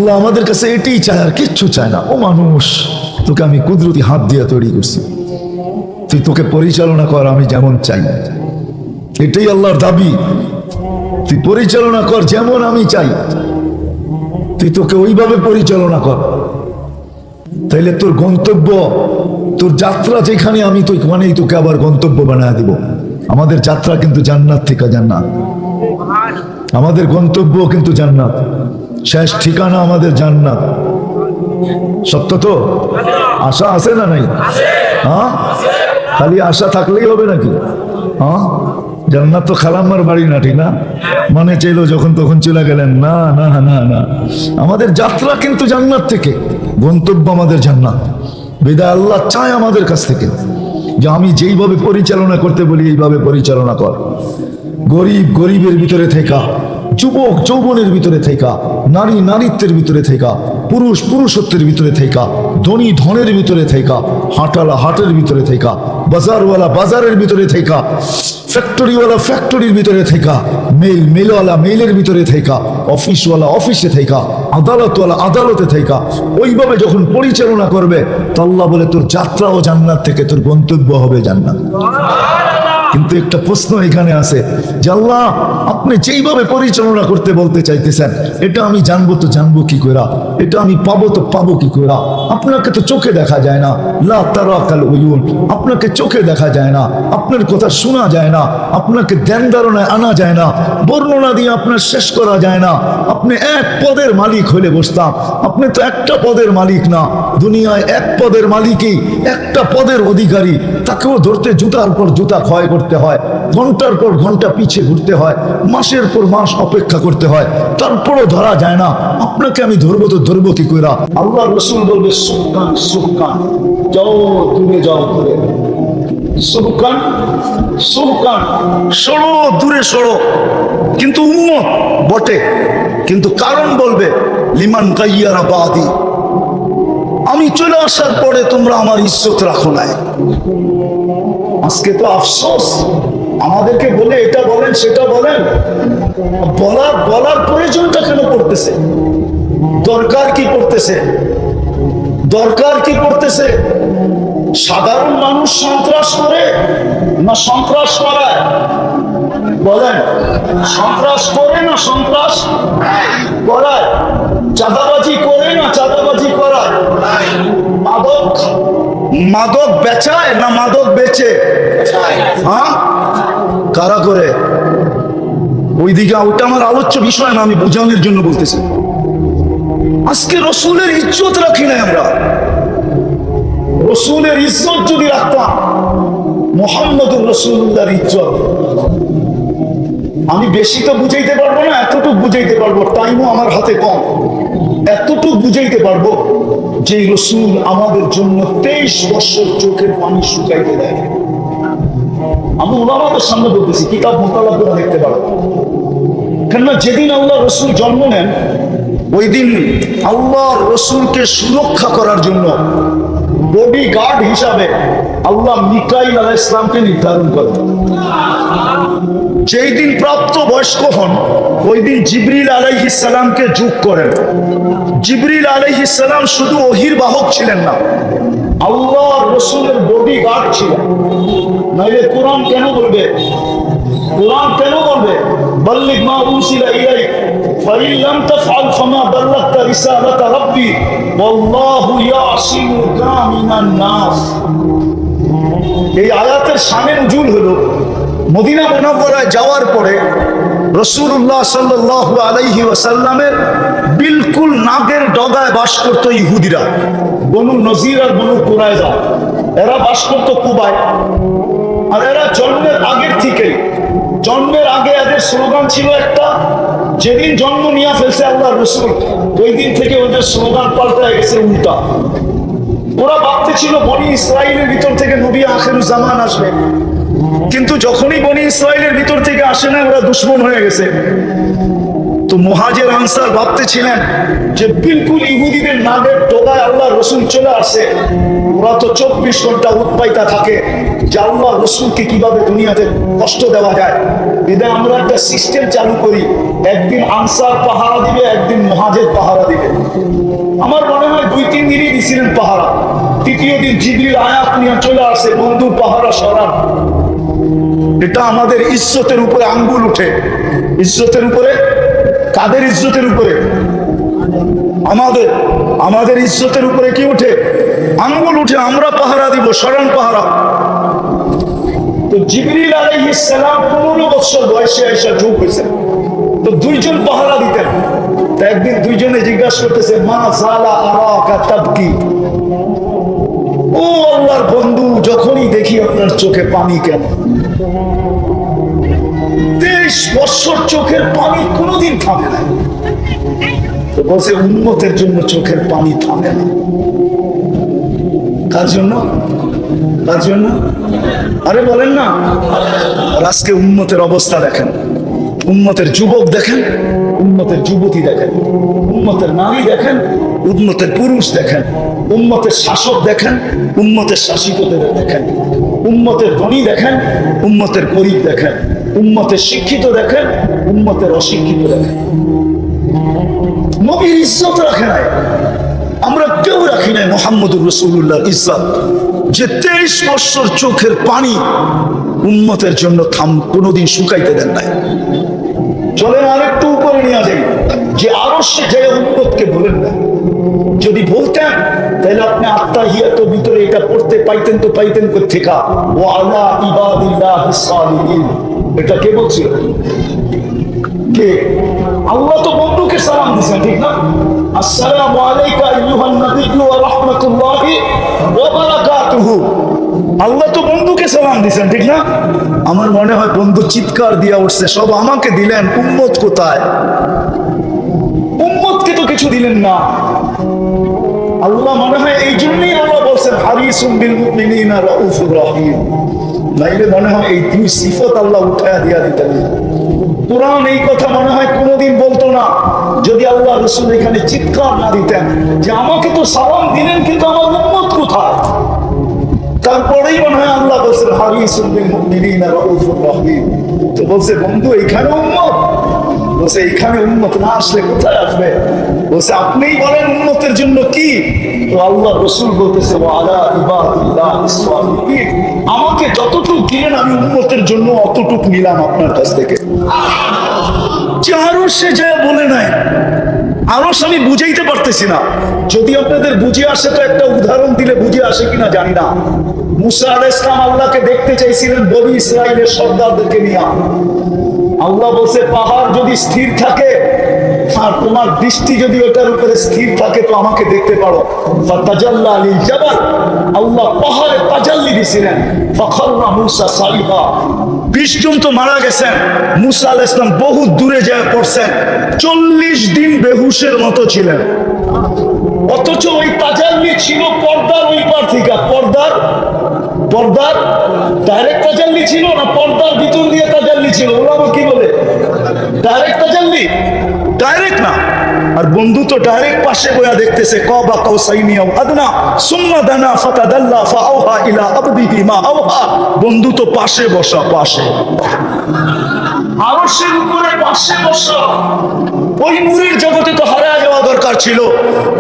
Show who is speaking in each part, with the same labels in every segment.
Speaker 1: আল্লাহ আমাদের কাছে এটাই চায়, আর কিচ্ছু চায় না। ও মানুষ, তোকে আমি কুদরতি হাত দিয়ে তৈরি করছি, তুই তোকে পরিচালনা কর আমি যেমন চাই। এটাই আল্লাহর দাবি, তুই পরিচালনা কর যেমন আমি চাই, তুই তোকে ওইভাবে পরিচালনা কর। তাইলে তোর গন্তব্য, তোর যাত্রা যেখানে, আমি তো ওখানেই তোকে আবার গন্তব্য বানায় দিব। আমাদের যাত্রা কিন্তু জান্নাত থেকে জান্নাত, আমাদের গন্তব্য কিন্তু জান্নাত, শেষ ঠিকানা আমাদের জান্নাত। সত্য তো? আশা আছে না নাই? হ্যাঁ, খালি আশা থাকলেই হবে নাকি? হ্যাঁ, জান্নাত তো খালাম্মার বাড়ি না, ঠিক না? মানে চাইলো যখন তখন চলে গেলেন, না না না না, আমাদের যাত্রা কিন্তু জান্নাত থেকে, গন্তব্য আমাদের জান্নাত। বিদায় আল্লাহ চায় আমাদের কাছ থেকে যে আমি যেইভাবে পরিচালনা করতে বলি এইভাবে পরিচালনা কর। গরিব গরিবের ভিতরে থেকা, যুবক যৌবনের ভিতরে থেকা, নারী নারীত্বের ভিতরে থেকা, পুরুষ পুরুষত্বের ভিতরে থেকা, ধনী ধনের ভিতরে থেকা, হাটালা হাটের ভিতরে থেকা, বাজারওয়ালা বাজারের ভিতরে থেকা, ফ্যাক্টরিওয়ালা ফ্যাক্টরির ভিতরে থেকা, মেলওয়ালা মেলের ভিতরে থেকা, অফিসওয়ালা অফিসে থেকা, আদালতওয়ালা আদালতে থেকা। ওইভাবে যখন পরিচালনা করবে তো আল্লাহ বলে তোর যাত্রা ও জান্নাত থেকে, তোর গন্তব্য হবে জান্নাত। কিন্তু একটা প্রশ্ন এখানে আছে যে আল্লাহ আপনি যেইভাবে পরিচালনা করতে বলতে চাইতেছেন, এটা আমি জানবো তো জানবো কি করে, এটা আমি পাবো তো পাবো কি করে? আপনাকে তো চোখে দেখা যায় না, লা তারাকাল উয়ুন, আপনাকে চোখে দেখা যায় না, আপনার কথা শোনা যায় না, আপনাকে ধ্যান ধারণায় আনা যায় না, বর্ণনা দিয়ে আপনার শেষ করা যায় না। আপনি এক পদের মালিক হলে বসতাম, আপনি তো একটা পদের মালিক না, দুনিয়ায় এক পদের মালিকই, একটা পদের অধিকারী, তাকেও ধরতে জুতার পর জুতা ক্ষয় করতে হয়, ঘন্টার পর ঘন্টা পিছে ঘুরতে হয়, মাসের পর মাস অপেক্ষা করতে হয়, তারপরও ধরা যায় না। আপনাকে আমি ধরবো তো ধরবো কি করে? আল্লাহ রসুল বলবে সুবহান সুবহান, যাও দূরে যাও দূরে, সুবহান সুবহান, সরো দূরে সরো। কিন্তু উম্মত বটে, কিন্তু কারণ বলবে লিমান গাইয়ারা বাদি, আমি চলে আসার পরে তোমরা আমার ইজ্জত রাখো নাই। আজকে তো আফসোস, আমাদেরকে বলে এটা বলেন সেটা বলেন, বলার প্রয়োজনটা কেন পড়তেছে? দরকার কি পড়তেছে? দরকার কি পড়তেছে? সাধারণ মানুষ সন্ত্রাস করে না সন্ত্রাস করায়? বলেন, সন্ত্রাস করে না সন্ত্রাস করায়? চাঁদাবাজি করে না চাঁদাবাজি করায়? মাদক বেচায় না মাদক বেচে? হ্যাঁ, কারা করে? ওইদিকে, ওইটা আমার আলোচ্য বিষয় না, আমি বোঝানোর জন্য বলতেছি। আজকে রসুলের ইজ্জত রাখি না আমরা। রসুলের ইজ্জত যদি রাখতাম, মুহাম্মদুর রাসূলুল্লাহর ইজ্জত, আমি বেশি তো বুঝাইতে পারবো না, এতটুকু বুঝাইতে পারবো, টাইমও আমার হাতে কম, এতটুকু বুঝাইতে পারবো যে রসুল আমাদের জন্য 23 বছর চোখের পানি শুকাইতে দেয়। আমি ওলামাদের সামনে বলতেছি, কিতাব মোতালা করে দেখতে পারবো। কেননা যেদিন আল্লাহ রসুল জন্ম নেন, ওই দিন আল্লাহ রসুলকে সুরক্ষা করার জন্য বডি গার্ড হিসাবে আল্লাহ মিকাইল আলাইহিস সালামকে নির্ধারণ করেন। যেই দিন প্রাপ্ত বয়স্ক হন, ওই দিন জিবরিল আলাইহিস সালামকে যোগ করেন। জিবরিল আলাইহিস সালাম শুধু ওহীর বাহক ছিলেন না, আল্লাহ রসুলের বডি গার্ড ছিলেন। নাইলে কোরআন কেন বলবে? কোরআন কেন বলবে বাল্লিগ মা উনসিলা ইলাইক ফাইন লাম তাফআল ফামা বাল্লাগতা রিসালাতা রাব্বি ওয়াল্লাহু ইয়াসিমুকা মিনান নাস। এই আয়াতের শানে নুজুল হলো মদিনা মুনাওয়ারায় যাওয়ার পরে রাসূলুল্লাহ সাল্লাল্লাহু আলাইহি ওয়াসাল্লামের বিলকুল নাগের ডগায় বাস করত ইহুদিরা, বনু নজির আর বনু কুরাইজা। এরা বাস করত কুবায়। আর এরা জন্মের আগের থেকেই, জন্মের আগে এদের স্লোগান ছিল একটা, যেদিন জন্ম নিয়ে ফেলছে আল্লাহ রসুল, ওই দিন থেকে ওদের স্লোগান পাল্টে গেছে উল্টা। ওরা ভাবতে ছিল বনি ইসরাইলের ভিতর থেকে নবী আখিরুজ জামান আসবে, কিন্তু যখনই বনি ইসরাইলের ভিতর থেকে আসে না, ওরা দুশমন হয়ে গেছে। তো মুহাজির আনসার ভাবতে ছিলেন যে বিলকুল ইহুদিদের নাগের ডগায় আল্লাহ রসুল চলে আসে। ওরা তো 24 ঘন্টা উৎপাইতা থাকে যে আল্লাহ রসুলকে কিভাবে দুনিয়াতে কষ্ট দেওয়া যায়। এদের আমরা একটা সিস্টেম চালু করি, একদিন আনসার পাহারা দিবে, একদিন মুহাজির পাহারা দিবে। প্রতিদিন জিবরিল আয়াত নিয়ে চলে আসে, বন্ধু পাহারা সরান। এটা আমাদের ইজ্জতের উপরে আঙ্গুল উঠে। ইজ্জতের উপরে, কাদের ইজ্জতের উপরে? আমাদের ইজ্জতের উপরে কি উঠে? আঙ্গুল উঠে। আমরা পাহারা দিব, সরান পাহারা। তো জিবরিল আলাইহিস সালাম 15 বছর বয়সে এসে যোগ হয়েছেন। তো দুইজন পাহারা দিতেন। তো একদিন দুইজনে জিজ্ঞাসা করতেছে, মা জালা আরাকা তাবকি, ও আল্লাহর বন্ধু, যখনই দেখি আপনার চোখে পানি কেন? 23 বছর চোখের পানি কোনোদিন থামে না। তো বলছে, উম্মতের জন্য চোখের পানি থামে না। কার জন্য? কার জন্য? আরে বলেন না। আর আজকে উম্মতের অবস্থা দেখেন, উম্মতের যুবক দেখেন, উম্মতের যুবতী দেখেন, উম্মতের নারী দেখেন, উম্মতের পুরুষ দেখেন, উম্মতের শাসক দেখেন, উম্মতের শাসিতদের দেখেন, উম্মতের ধনী দেখেন, উম্মতের গরিব দেখেন, উম্মতের শিক্ষিত দেখেন, উম্মতের অশিক্ষিত দেখেন। নবীর ইজ্জত রাখে নাই, আমরা কেউ রাখি নাই মুহাম্মদুর রাসূলুল্লাহর ইজ্জত। যে 23 বছর চোখের পানি উম্মতের জন্য কোনোদিন শুকাইতে দেন নাই। চলেন আরেকটু উপরে নিয়ে যাই, যে আরশে যে উম্মতকে বলেন না। যদি বলতেন তাহলে আপনি আত্তাহিয়াতুর ভিতরে এটা পড়তে পাইতেন, তো পাইতেন কোথেকে? ওয়া আলা ইবাদিল্লাহিস সালিহিন। এটা কে বলছিল? কে? আল্লাহ তো বন্ধুকে সালাম দিয়েছেন, ঠিক না? আসসালামু আলাইকা আইয়ুহান নাবিয়্যু ওয়া রাহমাতুল্লাহি ওয়া বারাকাতুহু। আল্লাহ তো বন্ধুকে সালাম দিয়েছেন, ঠিক না? আমার মনে হয় বন্ধু চিৎকার দিয়া উঠছে, সব আমাকে দিলেন, উম্মত কোথায়? উম্মতকে তো কিছু দিলেন না। আল্লাহ মনে হয় এই জন্যই আল্লাহ বলছেন হারিসুম বিল মুমিনিনা রাউফুর রহিম। নাইলে মনে হয় এই দুই সিফত আল্লাহ উঠায়া দিয়া দিতেন। কোরআন এই কথা মনে হয় কোনোদিন বলতো না যদি আল্লাহ রাসূল এখানে চিৎকার না দিতেন যে আমাকে তো সালাম দিলেন, কিন্তু আমার উম্মত কোথায়? তারপরেই মনে হয় আল্লাহ বলছেন হারিসুম বিল মুমিনিনা রাউফুর রহিম। তো বলছে বন্ধু এইখানে উম্মত, বলছে এইখানে উম্মত না আসলে কোথায় আসবে? বলছে আপনিই বলেন উম্মতের জন্য কি? তো আল্লাহ রাসূল বলতেছে ওয়া আলা ইবাদিল্লাহিস সালিহিন। আমাকে যতটুকু দিলেন আমি উম্মতের জন্য অতটুকু নিলাম আপনার কাছ থেকে। যে আরশে যে বলে নাই, আরশ আমি বুঝাইতে পারতেছি না। যদি আপনাদের বুঝে আসে তো একটা উদাহরণ দিলে বুঝে আসে কিনা জানি না। মুসা আলাইহিস সালাম আল্লাহকে দেখতে চাইছিলেন বনি ইসরাইলের সর্দারদেরকে নিয়ে। আল্লাহ বলছে পাহাড় যদি স্থির থাকে আর তোমার দৃষ্টি যদি ওটার উপরে স্থির থাকে তো আমাকে দেখতে পারো। ফাতাজাল্লা লিল জাবাল, আল্লাহ পাহাড়ে তাজাল্লি দিয়েছিলেন। ফাখাররা মুসা সারিহা, 20 জন তো মারা গেছেন। মুসা আলাইহিস সালাম বহু দূরে যায় পড়ছেন, 40 দিন বেহুশের মতো ছিলেন। অথচ ওই তাজাল্লি ছিল পর্দার ওই পার থেকে। পর্দার ডাইরেক্ট তাজাল্লি ছিল না পর্দার ভিতর দিয়ে তাজাল্লি ছিল? ওলামা কি বলে? ডাইরেক্ট তাজাল্লি, ডাইরেক্ট না। আর বন্ধু তো ডাইরেক্ট পাশে বয়া দেখতেছে, কাবা কাউসাইনি আও আদনা সুম্মা দানা ফাতাদাল্লা ফাআওহা ইলা আবদিহি মা আওহা। বন্ধু তো পাশে বসা, পাশে আরশের উপরে পাশে বসা। ওই নূরের জগতে তো হারায় যাওয়া দরকার ছিল,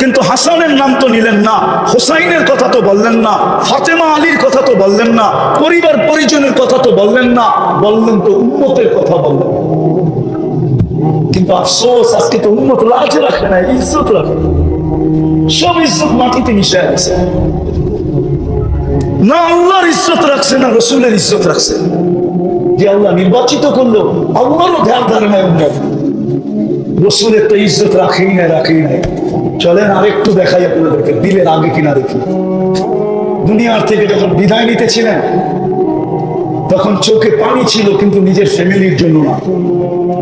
Speaker 1: কিন্তু হাসানের নাম তো নিলেন না, হোসাইনের কথা তো বললেন না, ফাতেমা আলীর কথা তো বললেন না, পরিবার পরিজনের কথা তো বললেন না, বললেন তো উম্মতের কথা বললেন। কিন্তু আফসোস আজকে তো উম্মত লাজ রাখে না, ইজ্জত রাখে। সব ইজ্জত মাটিতে মিশে গেছে। না আল্লাহর ইজ্জত রাখছে, না রসুলের ইজ্জত রাখছে। যে আল্লাহ নির্বাচিত করলো, আল্লাহরও ধ্যান ধারে নাই উম্মত। রসুলের তো ইজ্জত রাখেই নাই। চলেন আরেকটু দেখাই আপনাদেরকে, দিলের আগে কিনা দেখি। দুনিয়ার থেকে যখন বিদায় নিতেছিলেন তখন চোখে পানি ছিল, কিন্তু নিজের ফ্যামিলির জন্য না।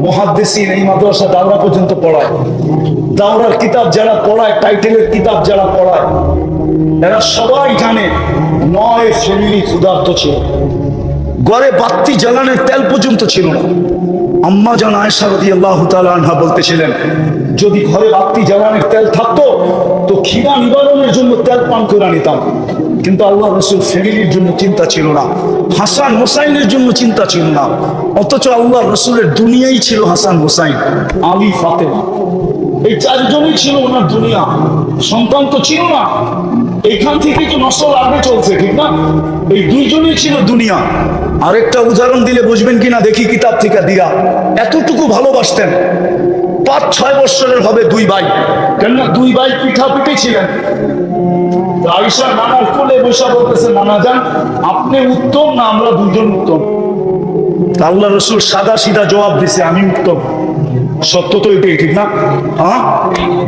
Speaker 1: মুহাদ্দিসিন এই মাদ্রাসা দাওরা পর্যন্ত পড়ায়। দাওরার কিতাব যারা পড়ায়, টাইটেলের কিতাব যারা পড়ায়, এরা সবাই জানে 9 ফ্যামিলি ক্ষুধার্ত ছিল। ঘরে বাতি জ্বালানোর তেল পর্যন্ত ছিল না। আম্মা জান আয়েশা রাদিয়াল্লাহু তাআলা আনহা বলতেছিলেন, যদি ঘরে বাতি জ্বালানোর তেল থাকতো তো খিদা নিবারণের জন্য তেল পান করে নিতাম। কিন্তু আল্লাহ রাসূল ফ্যামিলির জন্য চিন্তা ছিল না, হাসান হোসাইনের জন্য চিন্তা ছিল না। অথচ আল্লাহ রাসূলের দুনিয়াই ছিল হাসান হোসাইন, আলী ফাতেমা। এই চারজনই ছিল ওনার দুনিয়া, সন্তান তো ছিল না, এইখান থেকে তো নসল আগে চলছে, ঠিক না? এই দুইজনই ছিল দুনিয়া। আরেকটা উদাহরণ দিলে বুঝবেন কিনা দেখি কিতাব থেকে দিয়া। এতটুকু ভালোবাসতেন, 5-6 বছরের হবে দুই ভাই, কেননা দুই ভাই পিঠাপিঠি ছিলেন। আয়েশা নানার কোলে বসে বলতেছে, নানা যান আপনি উত্তম না আমরা দুইজন উত্তম? আল্লাহ রসুল সাদা সিধা জবাব দিছে, আমি উত্তম। সত্য তো এটাই, ঠিক না? হ্যাঁ,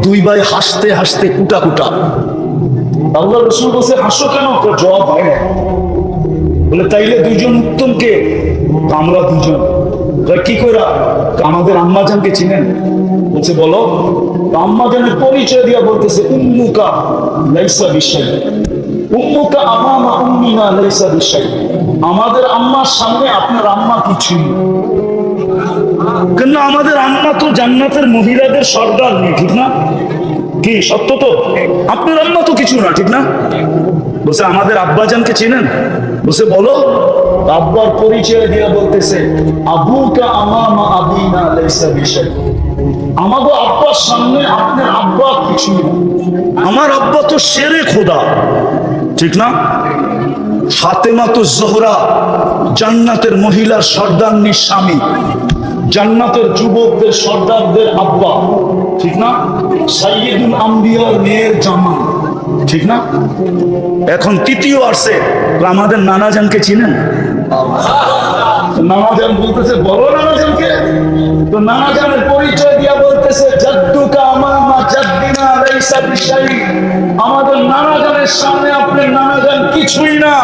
Speaker 1: দুই ভাই হাসতে হাসতে কুটা কুটা। আল্লাহ রসুল বলছে হাসো কেন? জবাব হয় না। বলে তাইলে দুইজন উত্তম কে? আমরা দুজন। কি করে? আমাদের আম্মাজানকে চিনেন? বলছে বলো। আম্মাজানের পরিচয় দিয়া বলতেছে, উম্মুকা লাইসা বিশাই, উম্মুকা আমামা উম্মিনা লাইসা বিশাই। আমাদের আম্মার সামনে আপনার আম্মা কিছুই। কেন আমাদের আম্মা তো জান্নাতের মহিলাদের সর্দার নেই, ঠিক না? কি সত্য তো? আপনার আম্মা তো কিছু না, ঠিক না? বলছে আমাদের আব্বাজানকে চিনেন? বলছে বলো। আব্বার পরিচয় দিয়ে বলতেছে, আবুকা আমামা আবিনা লাইসা বিশাই। আমাদের আব্বার সামনে আপনার আব্বা কিছু না। আমার আব্বা তো শেরে খোদা, ঠিক না? ফাতেমা তো জোহরা জান্নাতের মহিলার সর্দারনির স্বামী, জান্নাতের যুবকদের সর্দারদের আব্বা, ঠিক না? সাইয়্যিদুল আম্বিয়ার মেয়ের জামাই, ঠিক না? এখন তৃতীয় আসছে, আমাদের নানাজানকে চিনেন? নানাজান বলতেছে বড় নানাজানকে। তো নানাজানের পরিচয় দিয়া বলতেছে, জাদ্দুকা আমামা জাদ্দিনা লাইসা বিশাই। আমাদের নানাজানের সামনে আপনার নানাজান কিছুই না।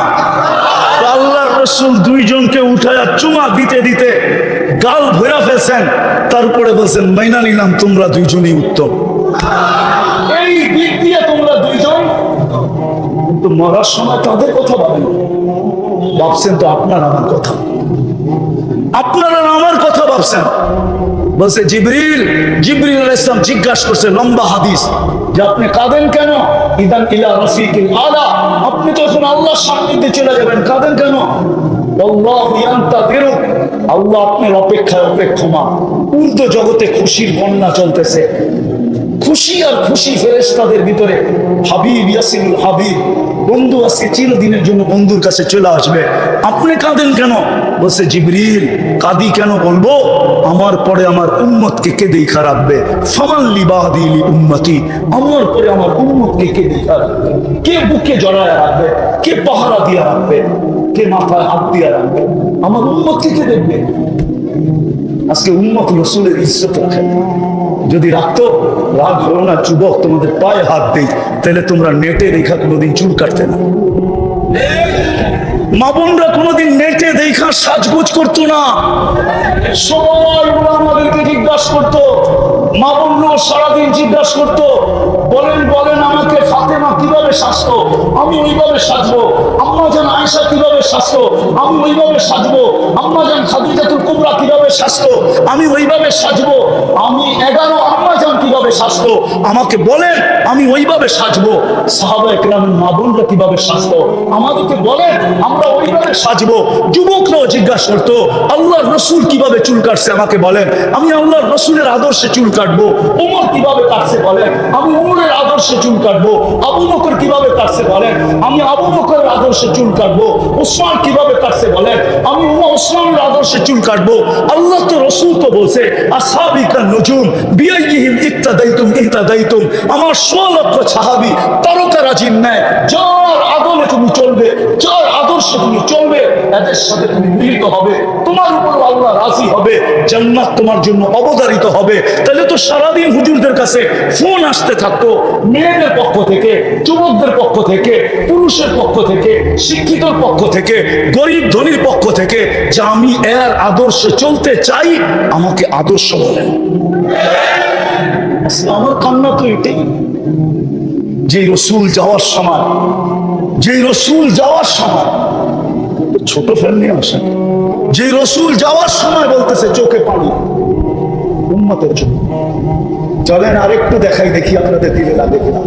Speaker 1: আল্লাহর রাসূল দুইজনকে উঠায়া চুমা দিতে দিতে গাল ভরা ফেলছেন, তারপরে বলছেন মাইনা নিলাম তোমরা দুইজনই উত্তম। এই দিক দিয়ে তোমরা দুইজন। কিন্তু মরার সময় তাদের কথা ভাবেন, ভাবছেন তো আপনার আমার কথা, আপনারা আমার কথা ভাবছেন। বলছে জিবরিল আলাইহিস সালাম জিজ্ঞাসা করছে, লম্বা হাদিস, যে আপনি কাঁদেন কেন? ইদান ইলা রাফিকিল আলা, আপনি তো এখন আল্লাহর সান্নিধ্যে চলে যাবেন, কাঁদেন কেন? আল্লাহু ইয়ান্তাযিরুক, আল্লাহ আপনার অপেক্ষায় অপেক্ষমান। উর্দু জগতে খুশির বন্যা চলতেছে, খুশি আর খুশি ফেরেশতাদের ভিতরে। হাবিব ইয়াসিনুল হাবিব, বন্ধু আজকে চিরদিনের জন্য বন্ধুর কাছে চলে আসবে, আপনি কাঁদেন কেন? বলছে জিবরিল কাঁদি কেন বলবো, আমার পরে আমার উম্মতকে কে দেখা রাখবে? ফামান লিবাদি লি উম্মতি, আমার পরে আমার উম্মতকে কে দেখা রাখবে? কে বুকে জড়ায় রাখবে? কে পাহারা দিয়ে রাখবে? কে মাথায় হাত দিয়ে রাখবে? আমার উম্মতকে কে দেখবে? আজকে উম্মত রাসূলের ইজ্জত রাখে। যদি রাখতো, রাগ হলো না যুবক তোমাদের পায়ে হাত দেই, তাহলে তোমরা নেটে দেখা কোনোদিন চুল কাটতে না। মা বোনরা কোনোদিন নেটে দেখা সাজগোজ করতো না। সবাই আমাদেরকে জিজ্ঞাসা করতো, মা বোনরাও সারাদিন জিজ্ঞাসা করতো, বলেন আমাকে ফাতেমা কিভাবে সাজতো, আমি ওইভাবে সাজবো। আম্মা জান আয়েশা কিভাবে সাজতো, আমি ওইভাবে সাজবো। আম্মা জান খাদিজাতুল কুবরা কিভাবে সাজতো, আমি ওইভাবে সাজবো। আমি 11 আম্মা জান কিভাবে সাজতো, আমাকে বলেন, আমি ওইভাবে সাজবো। সাহাবায়ে কেরামের মা বোনরা কিভাবে সাজতো, আমাদেরকে বলেন, আমরা ওইভাবে সাজবো। যুবকরাও জিজ্ঞাসা করতো, আল্লাহর রাসূল কিভাবে চুল কাটছে, আমাকে বলেন, আমি আল্লাহর রাসূলের আদর্শে চুল কাটবো। ওমর কিভাবে কাটছে বলেন, আমি ওমরের আদর্শে চুল কাটবো। আবু বকর কিভাবে কাটছে বলেন, আমি আবু বকরের আদর্শে চুল কাটবো। ওসমান কিভাবে কাটছে বলেন, আমি ওসমানের আদর্শে চুল কাটবো। আল্লাহ তো রাসূল তো বলছে, আসহাবিকান নুজুম বিআইহিম ইক্তাদাইতুম ইহতাদাইতুম, আমার 100 লক্ষ সাহাবী তারকারাজির ন্যায়, যার আদলে তুমি চলবে, যার আদর্শে তুমি চলবে, এদের সাথে তুমি মিলিত হবে, তোমার উপর আল্লাহ রাজি হবে, জান্নাত তোমার জন্য অবধারিত হবে। তাহলে তো সারাদিন হুজুরদের কাছে ফোন আসতে থাকতো, মেয়েদের পক্ষ থেকে, যুবকদের পক্ষ থেকে, পুরুষের পক্ষ থেকে, শিক্ষিতর পক্ষ থেকে, গরিব ধনীর পক্ষ থেকে, যে আমি এর আদর্শে চলতে চাই, আমাকে আদর্শ বলেন। আমার কান্না তো এটাই, যে রসুল যাওয়ার সময়, ছোট ফ্যামিলি আসে, যে রসুল যাওয়ার সময় বলতেছে চোখে পানি, উম্মতের জন্য। চলেন আরেকটু দেখাই, দেখি আপনাদের দিলে লাগে কিনা।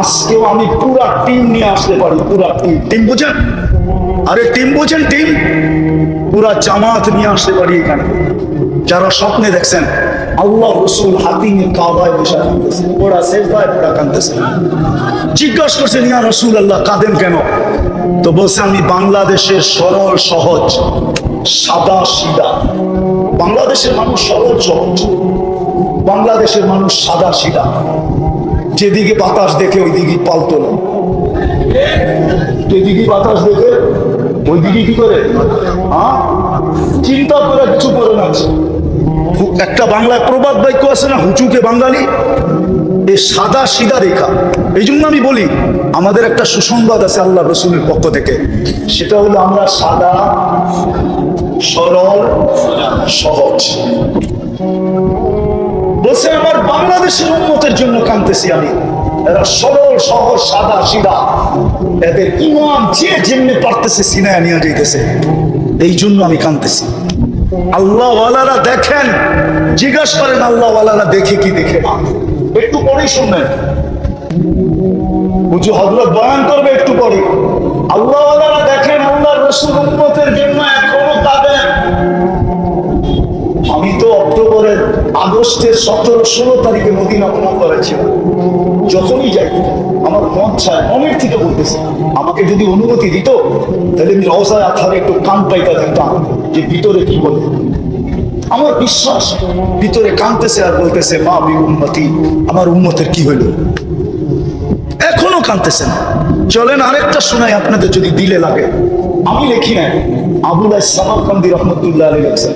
Speaker 1: আজকেও আমি পুরা টিম নিয়ে আসতে পারি, পুরা টিম বুঝেন? আরে টিম বুঝেন? টিম পুরা জামাত নিয়ে আসতে পারি এখানে। যারা স্বপ্নে দেখছেন আল্লাহ রসুল হাতিমে কাবায় বসে কাঁদতেছে, ওরা সেজদায় ওরা কাঁদতেছে। জিজ্ঞাসা করছেন, ইয়া রসুল আল্লাহ কাঁদেন কেন? তো বলছে, আমি বাংলাদেশের সরল সহজ সাদা সিধা, বাংলাদেশের মানুষ সরল সহজ, বাংলাদেশের মানুষ সাদা সিধা, যেদিকে বাতাস দেখে ওই দিকে পালতো না, যেদিকে বাতাস দেখে ওই দিকে কি করে, চিন্তা করে কিছু করে না। একটা বাংলায় প্রবাদ বাক্য আছে না, হুচুকে বাঙালি, এই সাদা সিধা রেখা। এই জন্য আমি বলি, আমাদের একটা সুসংবাদ আছে আল্লাহ রসুলের পক্ষ থেকে, সেটা হলো আমরা সাদা সরল সহজ। বলছে আমার বাংলাদেশের উন্নতির জন্য কাঁদতেছি আমি, এরা সরল সহজ সাদা সিধা, এদের ইমান যে যেমনি পারতেছে সিনায় নিয়ে যাইতেছে, এই জন্য আমি কাঁদতেছি। আল্লাহ ওয়ালারা দেখেন, জিজ্ঞাসা করেন আল্লাহ ওয়ালারা দেখে কি দেখে না, একটু পরেই শুনবেন হুজুর হযরত বয়ান করবে একটু পরে। আল্লাহ ওয়ালারা দেখেন আল্লাহর রাসূল উম্মতের জন্য এখনো কাঁদেন। আমি তো অক্টোবরের আগস্টের 17-16 তারিখে মদিনা ভ্রমণ করেছিলাম। যখনই যাই আমার মন চায়, মনের থেকে বলতেছি, আমাকে যদি অনুমতি দিত তাহলে আমি রওজায় আথারে একটু কান পাইতে দিতাম যে ভিতরে কি বলে। আমার বিশ্বাস ভিতরে কাঁদতেছে আর বলতেছে, মা বি উম্মতি, আমার উম্মতের কি হইল, এখনো কাঁদতেছেন। চলেন আরেকটা শোনাই আপনাদের যদি দিলে লাগে। আমি লিখি না, আবুল সামারকান্দি রহমতুল্লাহ আলাইহি লিখছেন।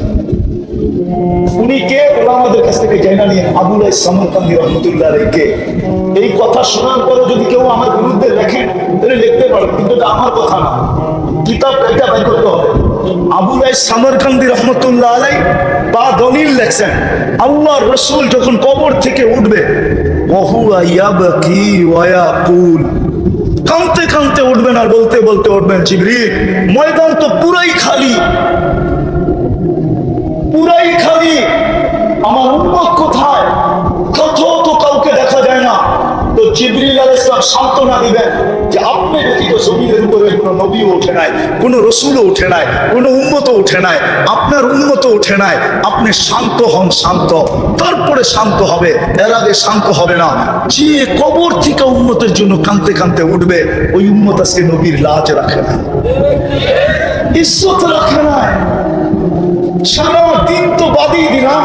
Speaker 1: উনি কে ওলামাদের কাছ থেকে জানা নিয়ে, আবুল সামারকান্দি রহমতুল্লাহ আলাইহি কে। এই কথা শোনার পরে যদি কেউ আমার বিরুদ্ধে লেখেন তাহলে লিখতে পারে, কিন্তু এটা আমার কথা না, কিতাব এটা বের করতে হবে। আবুল সামারকান্দি রহমতুল্লাহ আলাইহি বা দলিল লেখছেন, আল্লাহর রাসূল যখন কবর থেকে উঠবে, ওহুয়া ইয়াবকি ওয়া ইয়াকুল, কাঁদতে কাঁদতে উঠবেন আর বলতে বলতে উঠবেন, জিবরিল ময়দান তো পুরাই খালি, পুরাই খালি, আমার উম্মত কোথায়, কোথাও তো কাউকে দেখা যায় না। তো জিবরিল আলাইহিস সালাম সান্ত্বনা দিবেন যে আপনি ব্যতীত জমিনের উপরে কোনো নবীও ওঠে নাই, কোনো রসুলও ওঠে নাই, কোনো উম্মতও ওঠে নাই, আপনার উম্মতও ওঠে নাই। আপনি শান্ত হন, শান্ত, তারপরে শান্ত হবে, এর আগে শান্ত হবে না। যে কবর থেকে উম্মতের জন্য কাঁদতে কাঁদতে উঠবে, ওই উম্মত আজকে নবীর লাজ রাখে না, ইজ্জত রাখে না। সারা দিন তো বাদই দিলাম,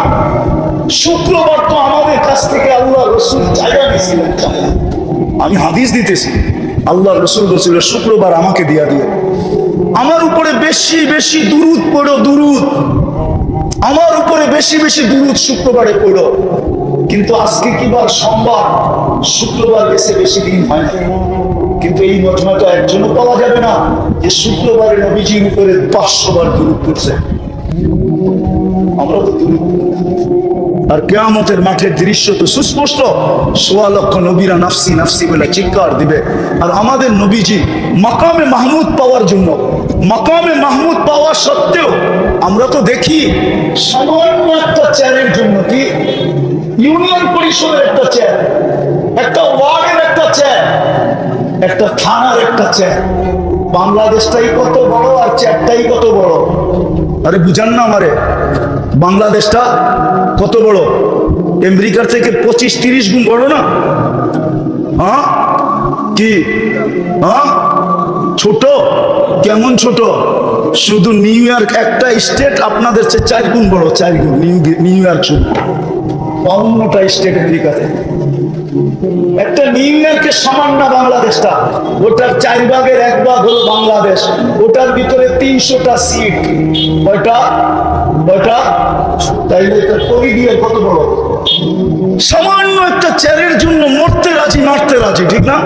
Speaker 1: শুক্রবার তো আমাদের কাছ থেকে আল্লাহ রসুল জায়গা নিয়েছিলেন। আমি হাদিস দিতেছি, আল্লাহ রসুল বলছিল শুক্রবার আমাকে দিয়া দিও, আমার উপরে বেশি বেশি দুরুদ পড়ো, দুরুদ আমার উপরে বেশি বেশি দুরুদ শুক্রবারে পড়ো। কিন্তু আজকে কি বার, সোমবার, শুক্রবার গেছে বেশি দিন হয় না, কিন্তু এই মজমা তো একজনও পাওয়া যাবে না যে শুক্রবারে নবীজির উপরে 500 বার দুরুদ পড়ছে। আমরা তো দুরুদ, আর কিয়ামতের মাঠের দৃশ্য তো সুস্পষ্ট, 1.25 লক্ষ নবীরা নাফসি নাফসি বলে চিৎকার দিবে। আর আমাদের নবীজি মাকামে মাহমুদ পাওয়ার জন্য, মাকামে মাহমুদ পাওয়া সত্ত্বেও আমরা তো দেখি সামান্য একটা চেয়ারের জন্য, কি ইউনিয়ন পরিষদের একটা চেয়ার, একটা ওয়ার্ডের একটা চেয়ার, একটা থানার একটা চেয়ার, বাংলাদেশটাই কত বড় আর চেয়ারটাই কত বড়। আরে বুঝান না আমারে, বাংলাদেশটা কত বড়, আমেরিকার থেকে 25-30 গুণ বড় না? হ্যাঁ কি, হ্যাঁ ছোট, কেমন ছোট? শুধু নিউ ইয়র্ক একটা স্টেট আপনাদের চেয়ে 4 গুণ বড়, 4 গুণ। নিউ ইয়র্ক শুধু 52টা স্টেট আমেরিকাতে, একটা নিউ ইয়র্কের সমান না বাংলাদেশটা, ওটার 4 ভাগের 1 ভাগ হলো বাংলাদেশ, ওটার ভিতরে 300টা সিট, কয়টা, কয়টা? তাইলে দিয়ে কত বড়? সামান্য একটা চেয়ারের জন্য মরতে রাজি, মারতে রাজি, ঠিক না?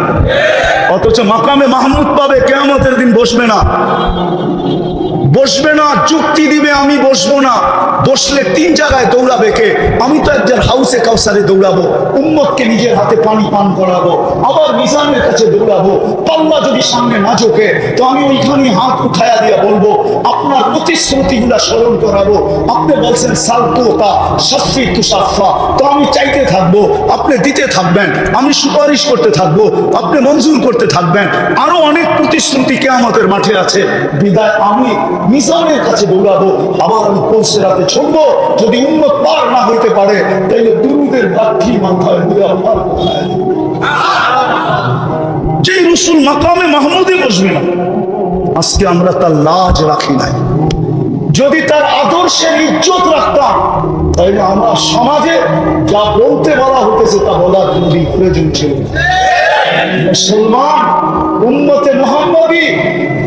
Speaker 1: অথচ মাকামে মাহমুদ পাবে, কিয়ামতের দিন বসবে না, বসবে না, যুক্তি দিবে আমি বসবো না। বসলে 3 জায়গায় দৌড়াবে কে? আমি তো একজন হাউসে কাউসারে দৌড়াবো, উম্মতকে নিজের হাতে পানি পান করাবো, আবার মিজানের কাছে দৌড়াবো। পাল্লা যদি সামনে না ঝোঁকে তো আমি ওইখানে হাত উঠায়া দিয়া বলবো, আপনার প্রতিশ্রুতিগুলা স্মরণ করাবো। আপনি বলছেন সালতুকা শাফি তুসাফা, তো আমি চাইতে থাকবো, আপনি দিতে থাকবেন, আমি সুপারিশ করতে থাকবো, আপনি মঞ্জুর করতে করতে থাকবেন। আরো অনেক প্রতিশ্রুতি কিয়ামতের মাঠে আছে। বিদায় আমি মিজানের কাছে দৌড়াবো, আবার আমি পুলসিরাতে ছুটবো। যদি উম্মত পার না হইতে পারে তাহলে দুরুদের লাঠি মাথায় দিয়ে পার কোথায়? যে রসুল মাকামে মাহমুদে বসবে না, আজকে আমরা তার লাজ রাখি নাই। যদি তার আদর্শের ইজ্জত রাখতাম তাহলে আমরা সমাজে যা বলতে বলা হতেছে তা বলার প্রয়োজন ছিল। মুসলমান উম্মতে মুহাম্মদী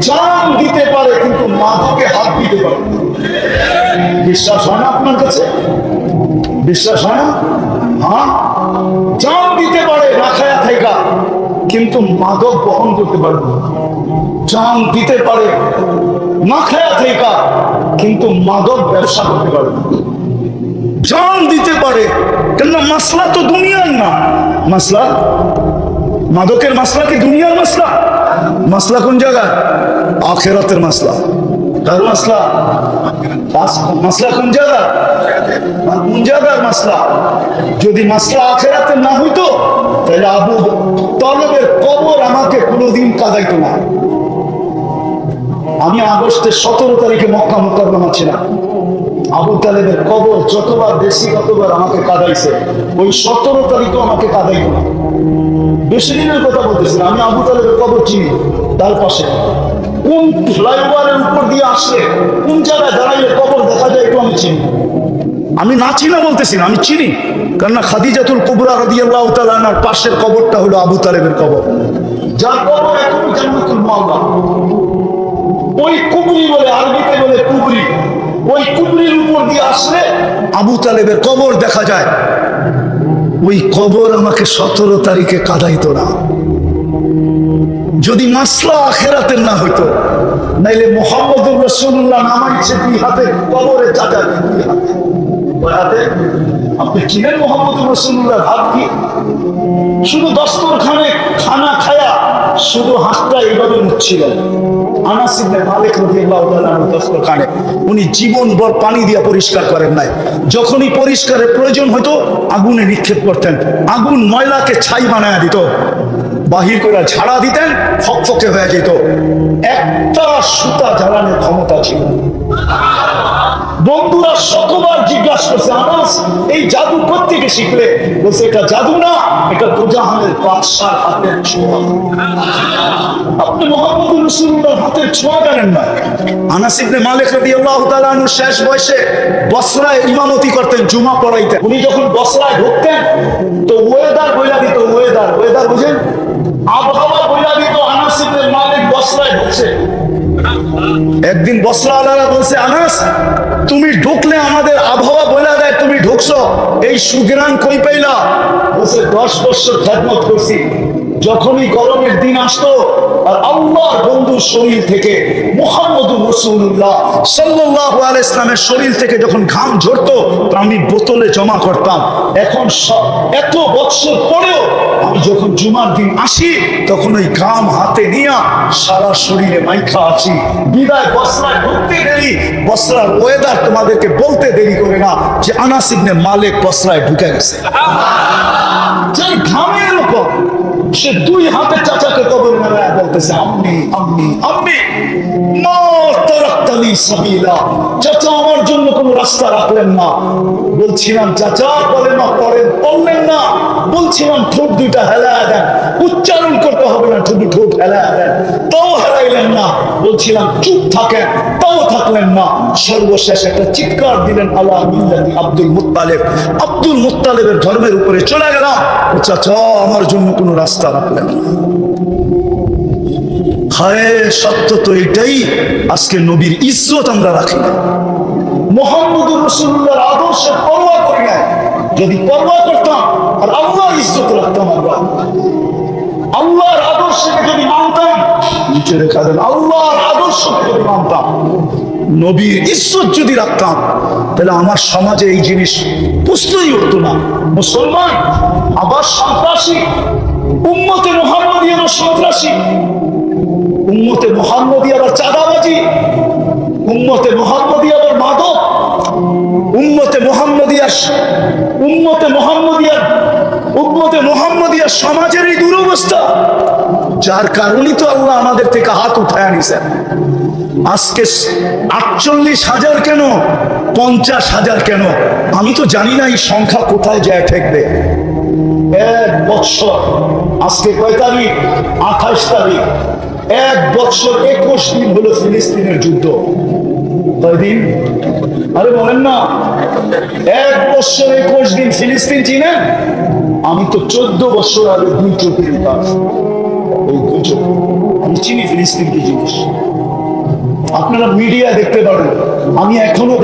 Speaker 1: জান দিতে পারে কিন্তু মাদকে হাত দিতে পারে। বিশ্বাস হয় না আপনার কাছে? বিশ্বাস হয় না? হ্যাঁ, জান দিতে পারে রাখায়া থাইকা, কিন্তু মাদক বহন করতে পারবে না। জান দিতে পারে না খায়া থাইকা, কিন্তু মাদক ব্যবসা করতে পারবে না। জান দিতে পারে, কেন মাসলা তো দুনিয়ার না। মাসলা মাদকের মাসলা কি দুনিয়ার মাসলা? মাসলা কোন জায়গায়? আখিরাতের মাসলা। কার মাসলা? মাসলা কোন জায়গা? কোন জায়গার মাসলা? যদি মাসলা আখিরাতের না হইতো তাহলে আবু তালেবের কবর আমাকে কোনোদিন কাঁদাইতো না। আমি আগস্টের 17 তারিখে মক্কা মুকাররমা ছিলাম। আবু তালেবের কবর যতবার বেশি ততবার আমাকে কাঁদাইছে, ওই 17 তারিখও আমাকে কাঁদাইতো না। বেশি দিনের কথা বলতেছি না, আমি আবু তালেবের কবর চিনি। তার পাশে কোন ফ্লাইওভারের উপর দিয়ে আসলে কোন জায়গায় দাঁড়াইলে কবর দেখা যায় একটু আমি চিনি। আমি না চিনা বলতেছি না, আমি চিনি। কেননা খাদিজাতুল কুবরা রাদিয়াল্লাহু তাআলা আনহার পাশের কবরটা হলো আবু তালেবের কবর, যার কবর এখন জান্নাতুল মাওলা। ওই কুবরি বলে, আরবিতে বলে কুবরি। ওই কুবরির উপর দিয়ে আসলে আবু তালেবের কবর দেখা যায়। ওই কবর আমাকে 17 তারিখে কাঁদাইতো না। যদি মাসলা আখিরাতের না হইতো, নাইলে মুহাম্মদুর রাসূলুল্লাহ নামাইছে দুই হাতে, কবরে চাচা দুই হাতে। কয় হাতে? আপনি চিনেন মুহাম্মদুর রাসূলুল্লাহর হাত কি? শুধু দস্তরখানে খানা খায়া শুধু হাতটা এইভাবে মুছছিলেন। আনাস ইবনে মালিক রাদিয়াল্লাহু তাআলা দস্তরখানে উনি জীবনভর পানি দিয়ে পরিষ্কার করেন নাই। যখনই পরিষ্কারের প্রয়োজন হতো আগুনে নিক্ষেপ করতেন, আগুন ময়লাকে ছাই বানায় দিত, বাহির করে ঝাড়া দিতেন, ফকফকে হয়ে যেত। একটা সুতা জ্বালানোর ক্ষমতা ছিল। বন্ধুরা শতবার জিজ্ঞাসা করছে, আনাস এই জাদু কোত্থেকে শিখলে? বলছে এটা জাদু না, এটা দুজাহানের বাদশার হাতের ছোঁয়া। আপনি মুহাম্মদুর রাসূলুল্লাহর হাতের ছোঁয়া জানেন না? আনাস ইবনে মালিক রাদিয়াল্লাহু তাআলা আনহু শেষ বয়সে বসরায় ইমামতি করতেন, জুমা পড়াইতেন। উনি যখন বসরায় ঢুকতেন তো ওয়েদার বইলা দিত। ওয়েদার বুঝেন? আবহাওয়া বইলা দিত। আনাস ইবনে মালিক বসরায় ঢুকছে। একদিন বসরাওয়ালারা বলছে, আনাস তুমি ঢুকলে আমাদের আবহাওয়া বইলা দেয়, তুমি ঢুকছো, এই সুগ্রাণ কই পাইলা? বলছে 10 বছর খেদমত করছি। যখনই গরমের দিন আসতো আর আল্লাহর বন্ধুর শরীর থেকে মুহাম্মদুর রাসূলুল্লাহ সাল্লাল্লাহু আলাইহি ইসলামের শরীর থেকে যখন ঘাম ঝরতো আমি বোতলে জমা করতাম। এখন এত বছর পরেও আমি যখন জুমার দিন আসি তখন ওই ঘাম হাতে নিয়ে সারা শরীরে মাইখা আছি। বিদায় বসরায় ঢুকতে দেরি, বসরার ওয়েদার তোমাদেরকে বলতে দেরি করে না যে আনাস ইবনে মালিক বসরায় ঢুকে গেছে। যার ঘামের রকম সে দুই হাতে চাচাকে কবর নামায় বলতেছে, আম্মি আম্মি আম্মি মা তারাকতানি সাবিলা। চাচা আমার জন্য কোনো রাস্তা রাখলেন না। বলছিলাম চাচা বলেন না, পড়েন, বললেন না। বলছিলাম ঠোঁট দুইটা হেলায় দেন, উচ্চারণ করতে হবে না, শুধু ঠোঁট হেলায় দেন, তাও হেলাইলেন না। বলছিলাম চুপ থাকেন, তাও থাকলেন না। সর্বশেষ একটা চিৎকার দিলেন, আলা মিল্লাতি আব্দুল মুত্তালিব। আব্দুল মুত্তালিবের ধর্মের উপরে চলে গেলাম। চাচা আমার জন্য কোনো রাস্তা রাখলেন না। হায় সত্য তো এটাই, আজকে নবীর ইজ্জত আমরা রাখি না, মুহাম্মদুর রাসূলুল্লাহর আদর্শের পরোয়া করি না। যদি পরোয়া করতাম আর আল্লাহর ইজ্জত রাখতাম, আমরা আল্লাহর আদর্শকে যদি মানতাম, নিচে রেখা দেন, আল্লাহর আদর্শকে যদি মানতাম, নবীর ইজ্জত যদি রাখতাম, তাহলে আমার সমাজে এই জিনিস প্রশ্নই উঠতো না। মুসলমান আবার সন্ত্রাসী, উম্মতে মুহাম্মদী আবার সন্ত্রাসী, উম্মতে মুহাম্মদী আবার চাঁদাবাজি, উম্মতে মুহাম্মদী আবার মাদক, উম্মতে মুহাম্মদিয়ার উম্মতে মুহাম্মদিয়া সমাজের এই দুরবস্থা, যার কারণেই তো আল্লাহ আমাদের থেকে হাত উঠায় আনিছেন। আজকে 48,000 কেন, 50,000 কেন, আমি তো জানি না এই সংখ্যা কোথায় যায় ঠেকবে। 1 বৎসর, আজকে কয় তারিখ? 28 তারিখ। 1 বৎসর 21 দিন হলো ফিলিস্তিনের যুদ্ধ। কয়দিন? আরে বলেন না, 1 বৎসর 21 দিন। ফিলিস্তিন চিনেন? আমি তো 14 বছর আগে 2 চোখের কাজ, ওই 2 চোখ আমি চিনি ফিলিস্তিন কি জিনিস। আপনারা মিডিয়া দেখতে পারেন, আমি এখনো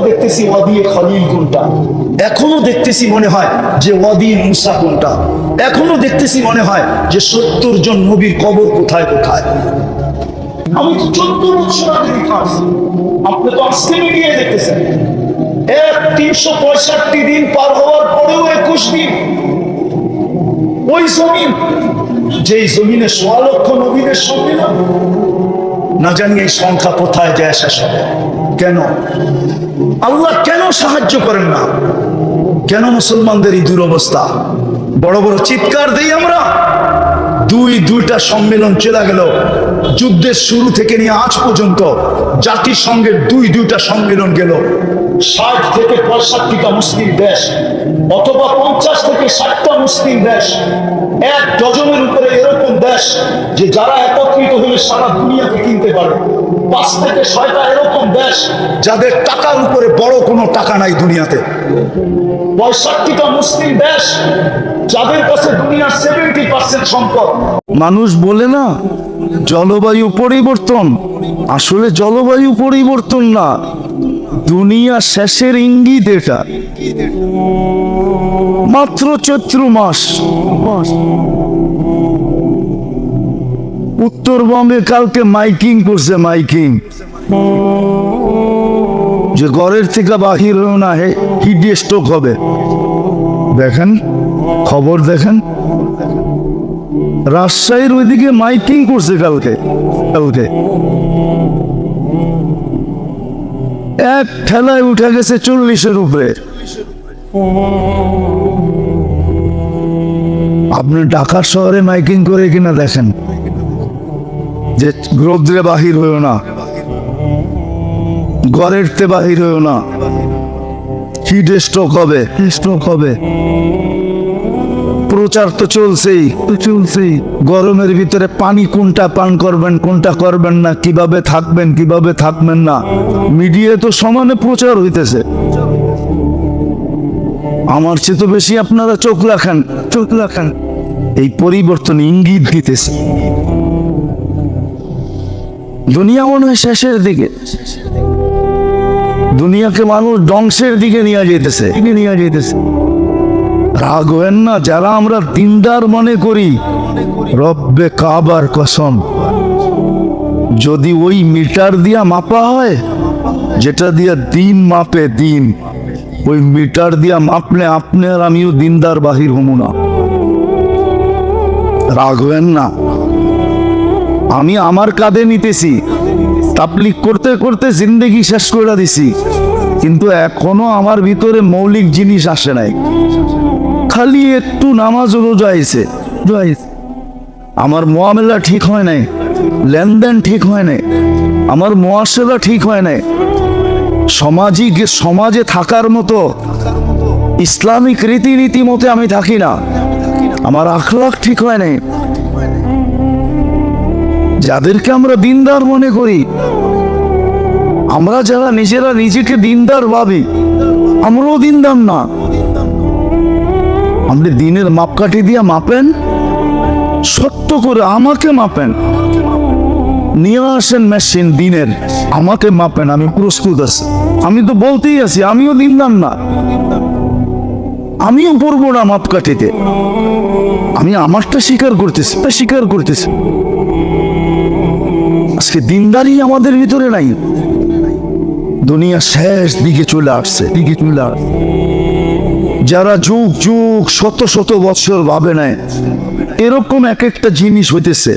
Speaker 1: দেখতেছি ওয়াদি খলিল কোনটা, এখনো দেখতেছি মনে হয় যে ওয়াদি মুসা কোনটা, এখনো দেখতেছি মনে হয় যে 70 জন নবীর কবর কোথায় কোথায়। আমি তো 14 বছর আগে দেখাস, আপনি তো আজকে মিডিয়ায় দেখতেছেন। 365 দিন পার হওয়ার পরেও 21 দিন ওই জমিন, যেই জমিনে 1.5 লক্ষ নবীদের সম্মিলন, না জানি এই সংখ্যা কোথায় যায় শেষ হবে। কেন আল্লাহ কেন সাহায্য করেন না? কেন মুসলমানদের এই দুরবস্থা? বড় বড় চিৎকার দেই আমরা, দুইটা সম্মেলন চলে গেল। যুদ্ধের শুরু থেকে নিয়ে আজ পর্যন্ত জাতিসংঘের দুইটা সম্মেলন গেল। 60 থেকে 65টা মুসলিম দেশ, অথবা 50 থেকে 60টা মুসলিম দেশ, 1 ডজনের উপরে এরকম দেশ যে যারা একত্রিত হলে সারা দুনিয়াকে কিনতে পারে। 5 থেকে 6টা এরকম দেশ যাদের টাকার উপরে বড় কোনো টাকা নাই দুনিয়াতে। 65টা মুসলিম দেশ যাদের কাছে দুনিয়ার 70% সম্পদ। মানুষ বলে না জলবায়ু পরিবর্তন, আসলে জলবায়ু পরিবর্তন না, দুনিয়া শেষের ইঙ্গিত এটা। মাত্র চৈত্র মাস, উত্তরবঙ্গে কালকে মাইকিং করছে, মাইকিং যে ঘরের থেকে বাহির হয়েও না, হিট স্ট্রোক হবে। দেখেন খবর, দেখেন রাজশাহীর ওইদিকে মাইকিং করছে কালকে। এক ঠেলায় উঠে গেছে 40-এর উপরে। আপনি ঢাকা শহরে মাইকিং করে কিনা দেখেন যে রৌদ্রে বাহির হয়েও না, ঘরের তে বাহির হয়েও না, হিট স্ট্রোক হবে। প্রচার তো চলছেই। গরমের ভিতরে পানি কোনটা পান করবেন, কোনটা করবেন না, কিভাবে থাকবেন না, মিডিয়ায় তো সমানে প্রচার হইতেছে। আমার চেয়ে তো বেশি আপনারা চোখ রাখেন। এই পরিবর্তন ইঙ্গিত দিতেছে। দুনিয়া মনে হয় শেষের দিকে, দুনিয়াকে মানুষ ধ্বংসের দিকে নিয়ে যেতেছে। রাগ হবেন না যারা আমরা দিনদার মনে করি, রব্বে কাবার কসম, যদি ওই মিটার দিয়া মাপা হয় যেটা দিয়া দিন মাপে, দিন ওই মিটার দিয়া মাপলে আপনি আর আমিও দিনদার বাহির হবো না। রাগ হবেন না, আমি আমার কাঁধে নিতেছি, তাবলীগ করতে করতে জিন্দেগি শেষ করে দিছি, কিন্তু এখনো আমার ভিতরে মৌলিক জিনিস আসে নাই। খালি একটু নামাজ রোজা আইছে, আমার মুআমালা ঠিক হয় নাই, লেনদেন ঠিক হয় নাই, আমার মুআশারা ঠিক হয় নাই, সমাজে থাকার মতো ইসলামিক রীতিনীতি মতে আমি থাকি না, আমার আখলাক ঠিক হয় নাই। যাদেরকে আমরা দিনদার মনে করি, আমরা যারা নিজেকে দিনদার ভাবি, আমরাও দিনদার না। আপনি দিনের মাপকাঠি দিয়ে মাপেন, সত্য করে আমাকে মাপেন, নিয়ে আসেন মেশিন দিনের, আমাকে মাপেন, আমি প্রস্তুত আছি। আমি তো বলতেই আছি আমিও দিনদার না, আমিও পড়বো না মাপকাঠিতে, আমি আমারটা স্বীকার করতেছি। আজকে দিনদারি আমাদের ভিতরে নাই, দুনিয়া শেষ দিকে চলে আসছে। যারা যুগ শত বছর ভাবে নাই, এরকম এক একটা জিনিস হইতেছে।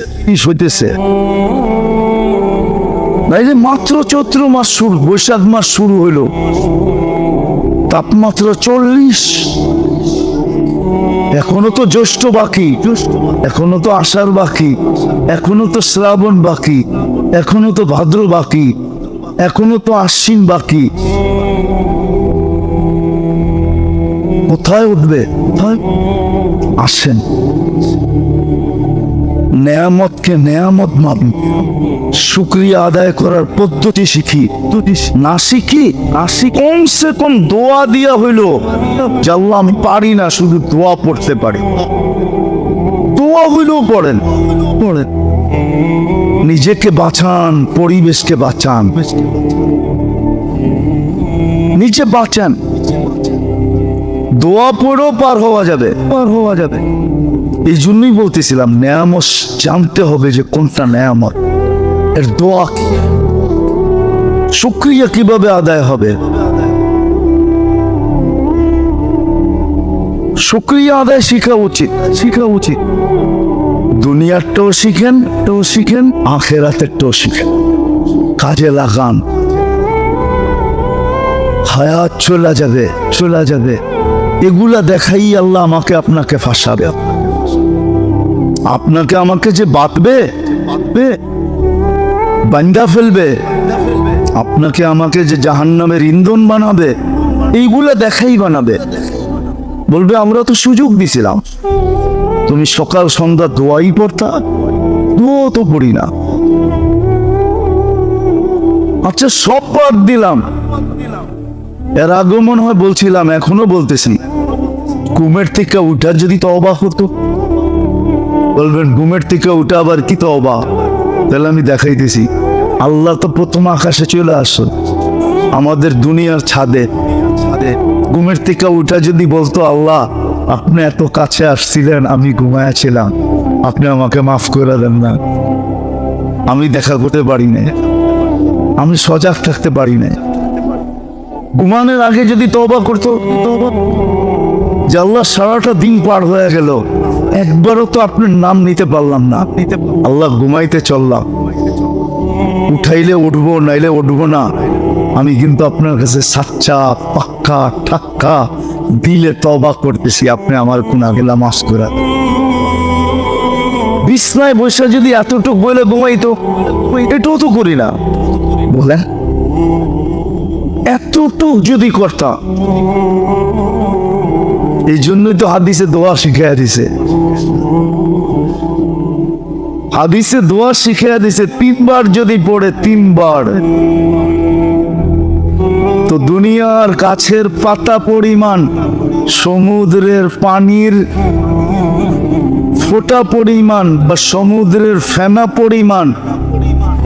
Speaker 1: এই যে মাত্র চৈত্র মাস শুরু, বৈশাখ মাস শুরু হইল, তাপমাত্রা 40, এখনো তো জ্যৈষ্ঠ বাকি, এখনো তো আষাঢ় বাকি, এখনো তো শ্রাবণ বাকি, এখনো তো ভাদ্র বাকি, এখনো তো আশ্বিন বাকি। কোথায় উঠবে? আসেন, নেয়ামতকে নেয়ামত মানি, শুকরিয়া আদায় করার পদ্ধতি শিখি। না শিখি কমসে কম দোয়া দিয়া হইল, আল্লাহ আমি পারি না, শুধু দোয়া পড়তে পারি, দোয়া হইলেও পড়েন। নিজেকে বাঁচান, পরিবেশকে বাঁচান, নিজে বাঁচান। দোয়া পড়েও পার হওয়া যাবে। এই জন্যই বলতেছিলাম নেয়ামত জানতে হবে যে কোনটা নেয়ামত, এর দোয়া কি, শুকরিয়া কিভাবে আদায় হবে। শুকরিয়া আদায় শিখা উচিত। দুনিয়ারটাও শিখেন, আখেরাতেরটাও শিখেন, কাজে লাগান। হায়াত চলে যাবে, এগুলা দেখাই আল্লাহ আমাকে আপনাকে ফাঁসাবে। আপনাকে আমাকে যে বাঁধবে, বান্দা ফেলবে, আপনাকে আমাকে যে জাহান্নামের ইন্ধন বানাবে, এইগুলা দেখাই বানাবে। বলবে আমরা তো সুযোগ দিছিলাম, তুমি সকাল সন্ধ্যা দোয়াই পড়তা, দোয়া তো পড়ি না। আচ্ছা সব বাদ দিলাম, এর আগে মনে হয় বলছিলাম, এখনো বলতেছি, ঘুমের থেকে উঠার যদি তওবা হতো। বলবেন ঘুমের থেকে উঠা আবার কি তওবা? তাহলে আমি দেখাইতেছি, আল্লাহ তো প্রথম আকাশে চলে আসো, আমাদের দুনিয়ার ছাদে। ঘুমের থেকে উঠা যদি বলতো, আল্লাহ আপনি এত কাছে আসছিলেন, আমি ঘুমায়াছিলাম, আপনি আমাকে মাফ করে দেন না, আমি দেখা করতে পারি না, আমি সজাগ থাকতে পারি না। ঘুমানোর আগে যদি তওবা করতো, যে আল্লাহ সারাটা দিন পার হয়ে গেল, একবারও তো আপনার নাম নিতে পারলাম না, আল্লাহ ঘুমাইতে চললাম, উঠাইলে উঠবো নাইলে উঠবো না, আমি কিন্তু আপনার কাছে সাচ্চা পাক্কা ঠাক্কা দিলে তওবা করতেছি, আপনি আমার গুনাহগুলা মাফ করে দেন। বিছনায় বসে যদি এতটুক বলে ঘুমাইতো, এটাও তো করি না, বলেন এতটুক যদি করতাম। এই জন্যই তো হাদিসে দোয়া শিখাইয়া দিছে, তিনবার যদি পড়ে, তিনবার, তো দুনিয়ার গাছের পাতা পরিমাণ, সমুদ্রের পানির ফোঁটা পরিমাণ বা সমুদ্রের ফেনা পরিমাণ,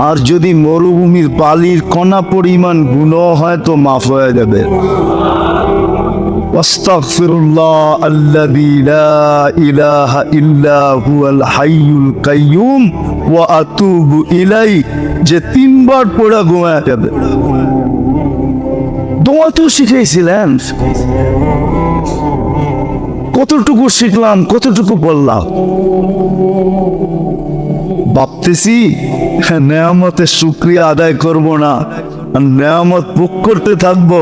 Speaker 1: আর যদি মরুভূমির বালির কণা পরিমাণ গুনাহ হয় তো মাফ হয়ে যাবে। আস্তাগফিরুল্লাহ আল্লাযী লা ইলাহা ইল্লা হুয়াল হাইয়ুল কাইয়্যুম ওয়া আতুবু ইলাইহি, যে তিনবার পড়া ঘুমায়া যাবে। দোয়া তো শিখাইছিলেন, কতটুকু শিখলাম, কতটুকু বললাম। ভাবতেছি নেয়ামতের শুকরিয়া আদায় করব না, নেয়ামত ভোগ করতে থাকবো,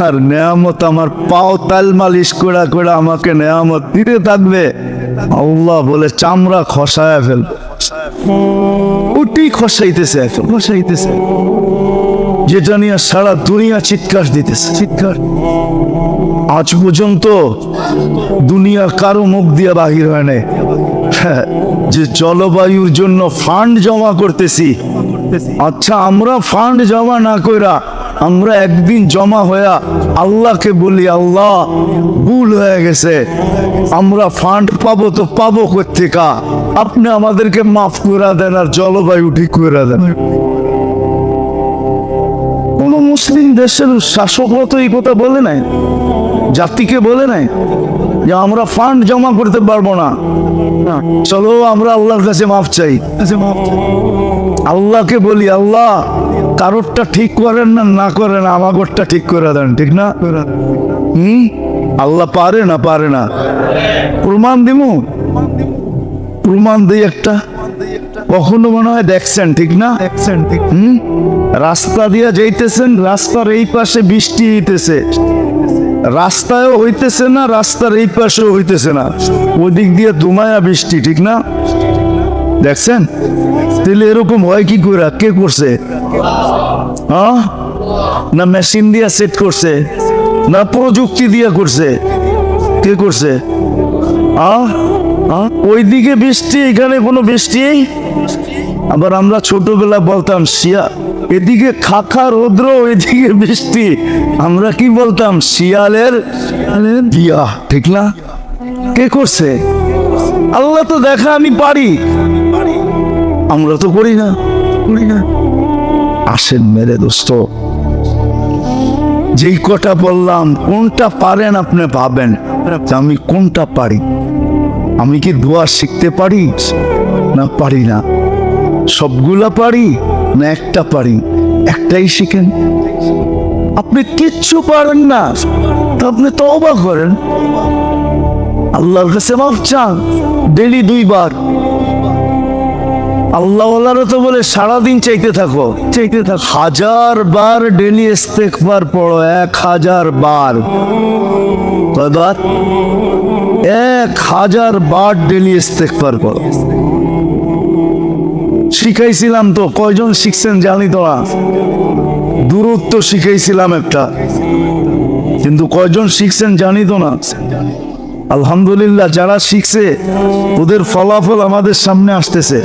Speaker 1: আর নেয়ামত আমার পাও তাল মালিশ করে আমাকে নেয়ামত দিতে থাকবে। আল্লাহ বলে চামড়া খসায় ফেল, ওটি খসাইতেছে, যেটা নিয়ে সারা দুনিয়া চিৎকার দিতেছে। আজ পর্যন্ত দুনিয়া কারো মুখ দিয়ে বাহির হয় নাই যে জলবায়ুর জন্য ফান্ড জমা করতেছি। আচ্ছা আমরা ফান্ড জমা না কইরা আমরা একদিন জমা হইয়া আল্লাহকে বলি, আল্লাহ ভুল হয়ে গেছে, আমরা ফান্ড পাবো তো পাবো কোত্থেকা, আপনি আমাদেরকে মাফ করে দেন আর জলবায়ু ঠিক করে দেন। কোন মুসলিম দেশের শাসকরা তো এই কথা বলে নাই, জাতিকে বলে নাই যে আমরা ফান্ড জমা করতে পারবো না, চলো আমরা আল্লাহর কাছে মাফ চাই। আল্লাহকে বলি, আল্লাহ কারোরটা ঠিক করেন না করেন, আমাগরটা ঠিক করে দেন, ঠিক না? আল্লাহ পারে না? প্রমাণ দিমু, প্রমাণ দিই একটা। কখনো মনে হয় দেখছেন, ঠিক না? রাস্তা দিয়ে যাইতেছেন, রাস্তার এই পাশে বৃষ্টি হইতেছে,
Speaker 2: রাস্তায়ও হইতেছে না, রাস্তার এই পাশেও হইতেছে না, ওদিক দিয়ে দুমায়া বৃষ্টি, ঠিক না? দেখছেন? তাহলে এরকম হয় কি করে? কে করছে? হ্যাঁ, না মেশিন দিয়া সেট করছে, না প্রযুক্তি দিয়া করছে? কে করছে? ওইদিকে বৃষ্টি, এখানে কোনো বৃষ্টি। আবার আমরা ছোটবেলা বলতাম শিয়া, এদিকে খাখা রৌদ্র, ওইদিকে বৃষ্টি। আমরা কি বলতাম? শিয়ালের বিয়া, ঠিক না? কে করছে? আল্লাহ তো দেখা আমি পারি, আমরা তো করি না। আসেন মেরে দোস্ত, যেই কটা বললাম, কোনটা পারেন আপনি পাবেন, আমি কোনটা পারি? আমি কি দোয়া শিখতে পারি না পারি না? সবগুলা পারি না একটা পারি? একটাই শিখেন। আপনি কিচ্ছু পারেন না, তা আপনি তওবা করেন, আল্লাহর কাছে মাফ চান, ডেলি 2 বার। আল্লাহওয়ালারা তো বলে সারাদিন চাইতে থাকো। 1000 বার ডেলি ইস্তেগফার পড়ো, 1000 বার। কয়বার? 1000 বার ডেলি ইস্তেগফার করো। শিখাইছিলাম তো, কয়জন শিখছেন জানি তো না। দূরত্ব শিখাইছিলাম একটা, কিন্তু কয়জন শিখছেন জানি তো না। আলহামদুলিল্লাহ, যারা শিখছে ওদের ফলাফল আমাদের সামনে আসতেছে।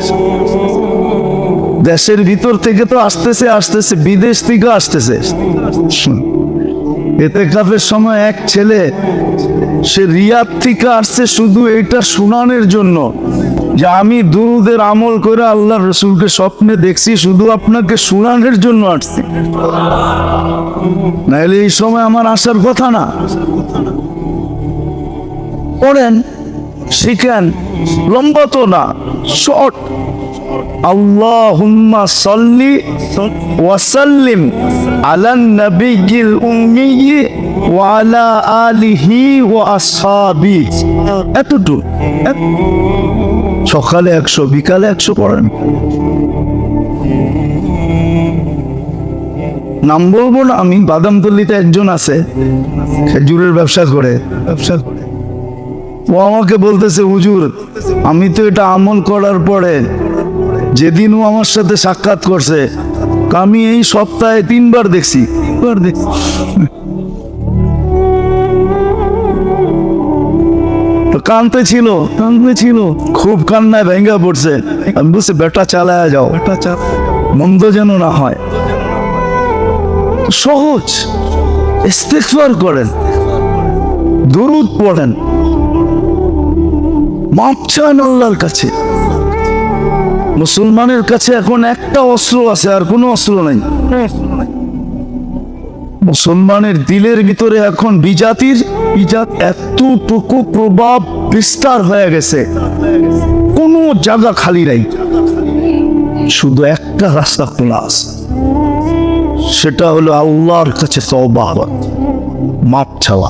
Speaker 2: দেশের ভিতর থেকে তো আসতেছে, বিদেশ থেকে আসতেছে। ইতিকাফের সময় এক ছেলে, সে রিয়াদ থেকে আসছে শুধু এটা শুনানোর জন্য যে আমি দুরুদের আমল করে আল্লাহ রসুলকে স্বপ্নে দেখছি, শুধু আপনাকে শুনানোর জন্য আসছি, নাহলে এই সময় আমার আসার কথা না। পড়েন, শিখেন, লম্বা তো না, শর্ট। আল্লাহুম্মা সাল্লি ওয়া সাল্লিম আলান নাবিয়্যিল উম্মি ওয়া আলা আলিহি ওয়া আসহাবিহি। এতটুকু। সকালে 100, বিকালে 100 পড়েন। নাম বলবো না আমি, বাদামতলিতে একজন আছে, খেজুরের ব্যবসা করে। ও আমাকে বলতেছে, হুজুর আমি তো এটা আমল করার পরে, যেদিন ও আমার সাথে সাক্ষাৎ করছে, আমি এই সপ্তাহে 3 বার দেখছি। কানতে ছিল, খুব কান্নায় ভেঙ্গা পড়ছে। আমি বলছি, বেটা চালায়া যাও, মন্দ যেন না হয়। সহজ, ইস্তেগফার করেন, দুরূদ পড়েন, মাপ চান আল্লাহর কাছে। মুসলমানের কাছে এখন একটা অস্ত্র আছে, আর কোনো অস্ত্র নাই। মুসলমানের দিলের ভিতরে এখন বিজাতির এতটুকু প্রভাব বিস্তার হয়ে গেছে, কোনো জায়গা খালি নাই, শুধু একটা রাস্তা খোলা আছে, সেটা হলো আল্লাহর কাছে তওবা, মাপ চাওয়া,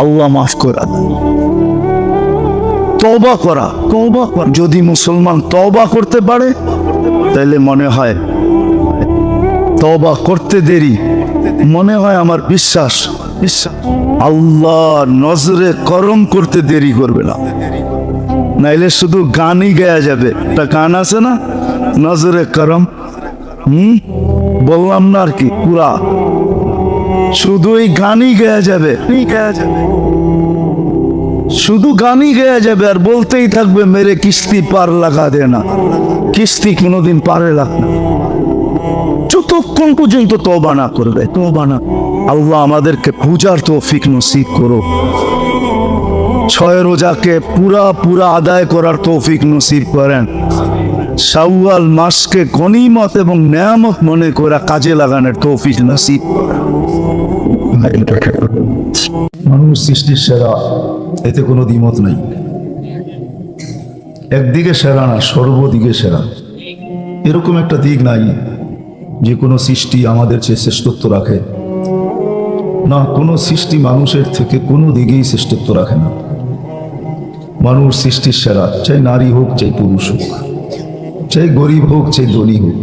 Speaker 2: আল্লাহ মাফ করা, তওবা করা। যদি মুসলমান তওবা করতে পারে, তাহলে মনে হয় তওবা করতে দেরি, মনে হয় আমার বিশ্বাস আল্লাহ নজরে করম করতে দেরি করবে না। নাইলে শুধু গানই গায়া যাবে। একটা গান আছে না, নজরে করম, বললাম না আর কি, পুরা শুধু এই গানই গায়া যাবে, শুধু গানই গায়া যাবে, আর বলতেই থাকবে মেরে কিস্তি পার লাগা দে না। কিস্তি কোনোদিন পারে লাগ না, যতক্ষণ পর্যন্ত তওবা না করবে। আল্লাহ আমাদেরকে পূজার তৌফিক নসিব করো, 6 রোজাকে পুরা আদায় করার তৌফিক নসিব করেন, শাওয়াল মাসকে গনিমত এবং নেয়ামত মনে করে কাজে লাগানোর তৌফিক নসিব করেন।
Speaker 1: মানুষ সৃষ্টির সেরা, এতে কোনো দ্বিমত নাই। একদিকে সেরা না, সর্বদিকে সেরা। এরকম একটা দিক নাই যে কোনো সৃষ্টি আমাদের চেয়ে শ্রেষ্ঠত্ব রাখে না, কোনো সৃষ্টি মানুষের থেকে কোনো দিকেই শ্রেষ্ঠত্ব রাখে না। মানুষ সৃষ্টির সেরা, চাই নারী হোক, চাই পুরুষ হোক, চাই গরিব হোক, চাই ধনী হোক,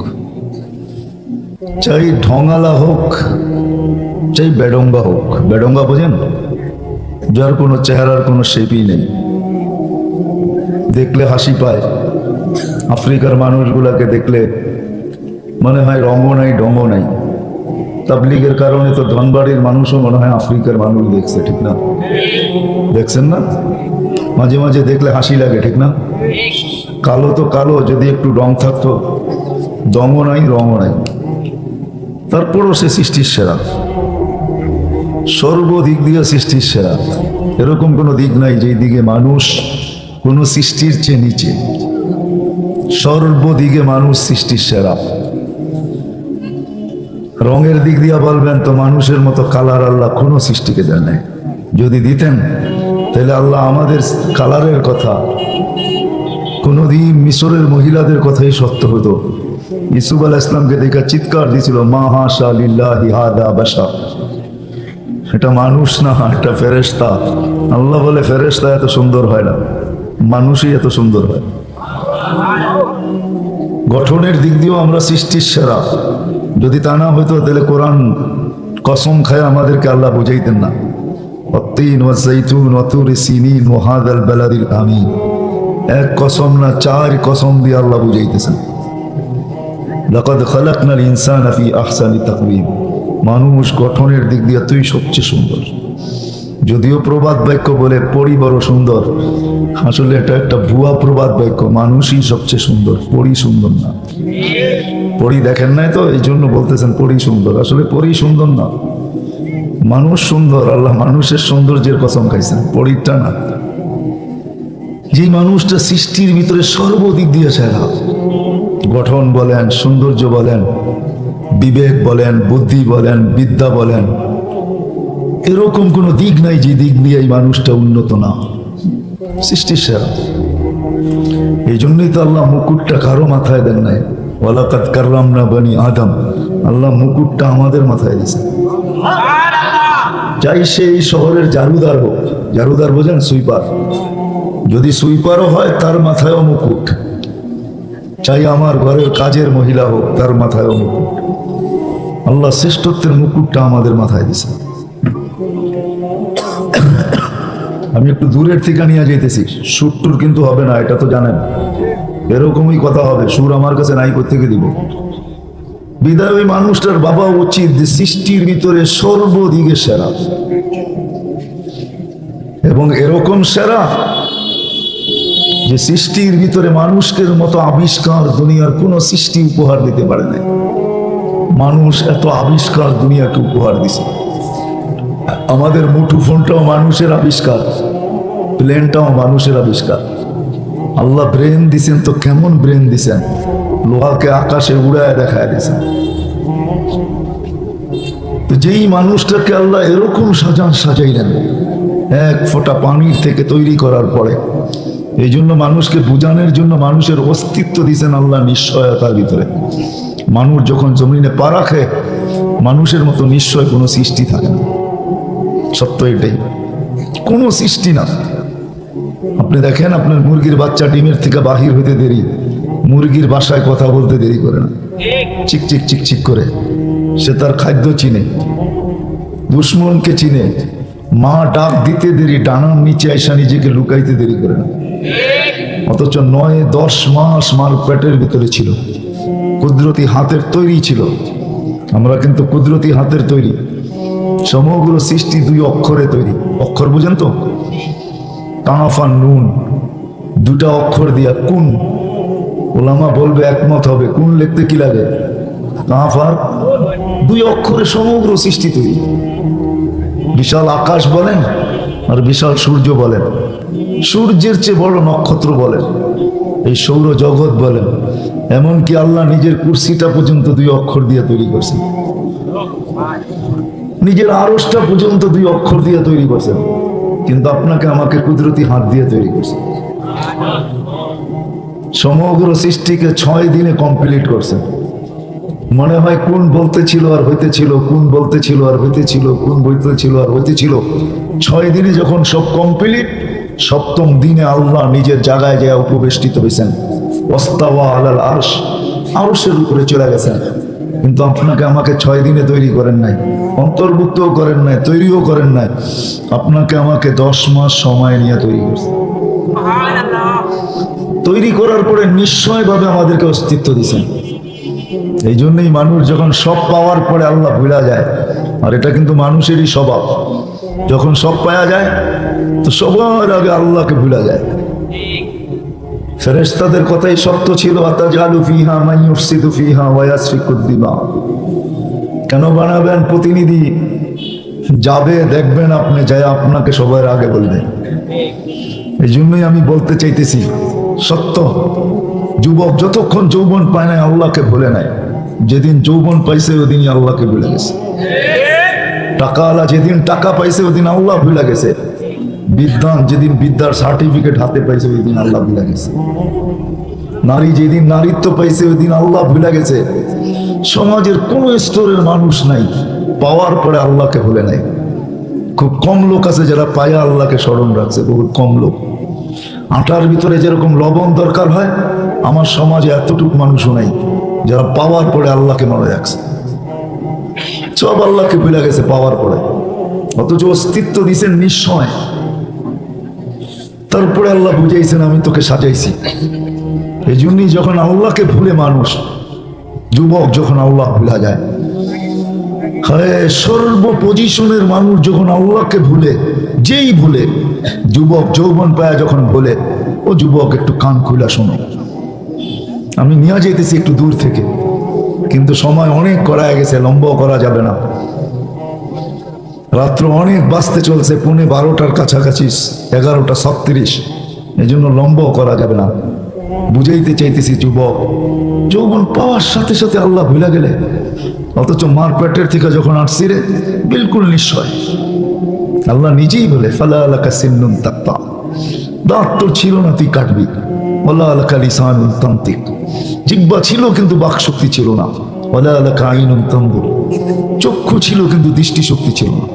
Speaker 1: চাই ঢঙালা হোক, চাই বেডঙ্গা হোক। বেডঙ্গা বোঝেন? যার কোনো চেহারার কোনো শেপই নেই, দেখলে হাসি পায়। আফ্রিকার মানুষগুলাকে দেখলে মনে হয় রঙও নাই ঢঙও নাই। তাবলিগের কারণে তো ধনবাড়ির মানুষও মনে হয় আফ্রিকার মানুষ দেখছে, ঠিক না? দেখছেন না? মাঝে মাঝে দেখলে হাসি লাগে, ঠিক না? কালো তো কালো, যদি একটু রং থাকতো, দমও নাই রঙও নাই, তারপরও সে সৃষ্টির সেরা, সর্বদিক দিয়ে সৃষ্টির সেরা। এরকম কোনো দিক নাই যেই দিকে মানুষ কোনো সৃষ্টির চেয়ে নিচে। সর্বদিকে মানুষ সৃষ্টির সেরা। রঙের দিক দিয়ে বলবেন তো মানুষের মতো কালার আল্লাহ কোনো সৃষ্টিকে দেন নাই। যদি দিতেন তাহলে আল্লাহ আমাদের কালারের কথা কোনোদিন মিশরের মহিলাদের কথাই সত্য হতো। ইসুফ আলাইহিস সালামকে দেখে চিৎকার দিয়েছিল, মা হাশা লিল্লাহি হাদা বাশার। এটা মানুষ না, এটা ফেরেশতা। আল্লাহ বলে ফেরেশতা এত সুন্দর হয় না, মানুষই এত সুন্দর হয়। গঠনের দিক দিয়েও আমরা সৃষ্টির সেরা। যদি তা না হইতো তাহলে কোরআন কসম খায় আমাদেরকে আল্লাহ বুঝাইতেন না। অত্তিন ওয়া যাইতুন ওয়া তুরি সিনিন ওয়া হাদাল বালাদিল আমিন। এক কসম না, চার কসম দিয়ে আল্লাহ বুঝাইতেছেন। লাকাদ খালাকনাল ইনসানা ফি আহসানি তাকওয়িম। মানুষ গঠনের দিক দিয়ে তুই সবচেয়ে সুন্দর। যদিও প্রবাদ বাক্য বলে পরি বড় সুন্দর, আসলে এটা একটা ভুয়া প্রবাদ বাক্য। মানুষই সবচেয়ে সুন্দর, পরি সুন্দর না। পরি দেখেন নাই তো, এই জন্য বলতেছেন পরি সুন্দর। আসলে পরি সুন্দর না, মানুষ সুন্দর। আল্লাহ মানুষের সৌন্দর্যের কসম খাইছেন, পরিটা না। যে মানুষটা সৃষ্টির ভিতরে সর্বদিক দিয়ে সেরা, গঠন বলেন, সৌন্দর্য বলেন, বিবেক বলেন, বুদ্ধি বলেন, বিদ্যা বলেন, এরকম কোনো দিক নাই যে দিক দিয়ে এই মানুষটা উন্নত না, সৃষ্টির সেরা। এই জন্যই তো আল্লাহ মুকুটটা কারো মাথায় দেন নাই। ওয়ালাকাদ কাররামনা বনি আদম। আল্লাহ মুকুটটা আমাদের মাথায় দিয়েছে। চাই সে এই শহরের জারুদার হোক। জারুদার বোঝেন? সুইপার। যদি সুইপারও হয় তার মাথায়ও মুকুট। চাই আমার ঘরের কাজের মহিলা হোক, তার মাথায়ও মুকুট। আল্লাহ শ্রেষ্ঠত্বের মুকুটটা আমাদের মাথায় দিয়েছে। আমি একটু দূরের থেকে নিয়ে যেতেছি, সুর টুর কিন্তু হবে না, এটা তো জানেন। এরকমই কথা হবে, সুর আমার কাছে নাই কোত্থেকে দিব। বিদায় ওই মানুষটার বাবা উচিত যে সৃষ্টির ভিতরে সর্বদিকে সেরা, এবং এরকম সেরা যে সৃষ্টির ভিতরে মানুষের মতো আবিষ্কার দুনিয়ার কোন সৃষ্টি উপহার দিতে পারে না। মানুষ এত আবিষ্কার দুনিয়াকে উপহার দিছে। আমাদের মুঠো ফোনটাও মানুষের আবিষ্কার, প্লেনটাও মানুষের আবিষ্কার। আল্লাহ ব্রেন দিছেন তো কেমন ব্রেন দিছেন, লোহাকে আকাশে উড়ায় দেখায় দিছেন। তো যেই মানুষটাকে আল্লাহ এরকম সাজাইলেন এক ফোঁটা পানির থেকে তৈরি করার পরে, এই জন্য মানুষকে বুঝানোর জন্য মানুষের অস্তিত্ব দিছেন আল্লাহ নিশ্চয়তার ভিতরে। মানুষ যখন জমিনে পা রাখে, মানুষের মতো নিশ্চয় কোনো সৃষ্টি থাকে না। সত্য এটাই, কোনো সৃষ্টি না। আপনি দেখেন আপনার মুরগির বাচ্চা ডিমের থেকে বাহির হইতে দেরি, মুরগির বাসায় কথা বলতে দেরি করে না, চিক চিক চিক চিক করে। সে তার খাদ্য চিনে, দুশ্মনকে চিনে। মা ডাক দিতে দেরি, ডানার নিচে আইসা নিজেকে লুকাইতে দেরি করে না। অথচ 9-10 মাস মার পেটের ভিতরে ছিল, কুদরতি হাতের তৈরি ছিল। আমরা কিন্তু কুদরতি হাতের তৈরি। সমগ্র সৃষ্টি 2 অক্ষরে তৈরি। অক্ষর বুঝেন তো? কাফ আর নুন, 2টা অক্ষর দিয়া কুন। ওলামা বলবে, একমত হবে, কুন লিখতে কি লাগে? কাফ আর 2 অক্ষরে সমগ্র সৃষ্টি তৈরি। বিশাল আকাশ বলেন আর বিশাল সূর্য বলেন, সূর্যের চেয়ে বড় নক্ষত্র বলেন, এই সৌর জগৎ বলেন, এমনকি আল্লাহ নিজের কুরসিটা পর্যন্ত 2 অক্ষর দিয়ে তৈরি করছেন। নিজের আরশটা পর্যন্ত 2 অক্ষর দিয়ে তৈরি করছেন। কিন্তু আপনাকে আমাকে কুদরতি হাত দিয়ে তৈরি করছেন। সমগ্র সৃষ্টিকে 6 দিনে কমপ্লিট করছেন। মনে হয় কোন বলতেছিল আর হইতেছিল, কোন বলতেছিল আর হইতেছিল, কোন বলতেছিল আর হইতেছিল। 6 দিনে যখন সব কমপ্লিট, 7ম দিনে আল্লাহ নিজের জায়গায় যায় উপবেষ্টিত হয়েছেন। ওয়াস্তাওয়া আলাল আরশ, আরশের উপরে চলে গেছেন। কিন্তু আপনাকে আমাকে 6 দিনে তৈরি করেন নাই, অন্তর্ভুক্ত করেন নাই, তৈরিও করেন নাই। আপনাকে আমাকে 10 মাস সময় নিয়ে তৈরি করছে। তৈরি করার পরে নিশ্চয়ভাবে আমাদেরকে অস্তিত্ব দিয়েছেন। এই জন্যই মানুষ যখন সব পাওয়ার পরে আল্লাহ ভুলা যায়, আর এটা কিন্তু মানুষেরই স্বভাব, যখন সব পাওয়া যায় তো সবার আগে আল্লাহকে ভুলা যায়। ফেরেশতাদের কথাই সত্য ছিল, আতাজালু ফিহা মান ইউফসিদু ফিহা ওয়া ইয়াসফিকুদ দিমা। কেন বানাবেন প্রতিনিধি? যাবে দেখবেন আপনি, যায় আপনাকে সবার আগে বলবেন। এই জন্যই আমি বলতে চাইতেছি, সত্য যুবক যতক্ষণ যৌবন পায় নাই আল্লাহকে ভুলে নাই, যেদিন যৌবন পাইছে ওদিনই আল্লাহকে ভুলে গেছে। টাকাওয়ালা যেদিন টাকা পাইছে ওদিন আল্লাহ ভুলে গেছে। বিদ্বান যেদিন বিদ্যার সার্টিফিকেট হাতে পাইছে ওই দিন আল্লাহ ভুলে গেছে। নারী যেদিন নারীত্ব পাইছে ওই দিন আল্লাহ ভুলে গেছে। সমাজের কোন স্তরের মানুষ নাই পাওয়ার পরে আল্লাহকে ভুলে নাই। খুব কম লোক আছে যারা পায়া আল্লাহকে স্মরণ রাখছে, বহুত কম লোক। আটার ভিতরে যেরকম লবণ দরকার হয়, আমার সমাজে এতটুকু মানুষও নাই যারা পাওয়ার পরে আল্লাহকে মনে রাখছে। সব আল্লাহকে ভুলে গেছে পাওয়ার পরে, অথচ অস্তিত্ব দিয়েছেন নিশ্চয়। তারপরে আল্লাহ বুঝাইছেন আমি তোকে সাজাইছি। এই জন্যই যখন আল্লাহকে ভুলে মানুষ, যুবক যখন আল্লাহ ভুলা যায়, হ্যাঁ সর্ব পজিশনের মানুষ যখন আল্লাহকে ভুলে, যেই ভুলে, যুবক যৌবন পায় যখন ভুলে, ও যুবক একটু কান খুলা শোনো। আমি নিয়ে যেতেছি একটু দূর থেকে, কিন্তু সময় অনেক করা গেছে, লম্বা করা যাবে না। রাত্র অনেক বাজতে চলছে, 11:30 কাছাকাছি, 11:36। এই জন্য লম্বা করা যাবে না। বুঝাইতে চাইতেছি যুবক যৌবন পাওয়ার সাথে সাথে আল্লাহ ভুলে গেলে, অথচ মার পেটের থেকে যখন আসছি রে বিলকুল নিশ্চয়। আল্লাহ নিজেই বলে ফালা আলাকা সিন্নুন তাক্তা, দাঁত তোর ছিল না তুই কাটবি। ওয়ালা আলাকা লিসানুন তান্তিক, জিহ্বা ছিল কিন্তু বাক শক্তি ছিল না। ওয়ালা আলাকা আইনুন তানজুর, চক্ষু ছিল কিন্তু দৃষ্টি শক্তি ছিল না।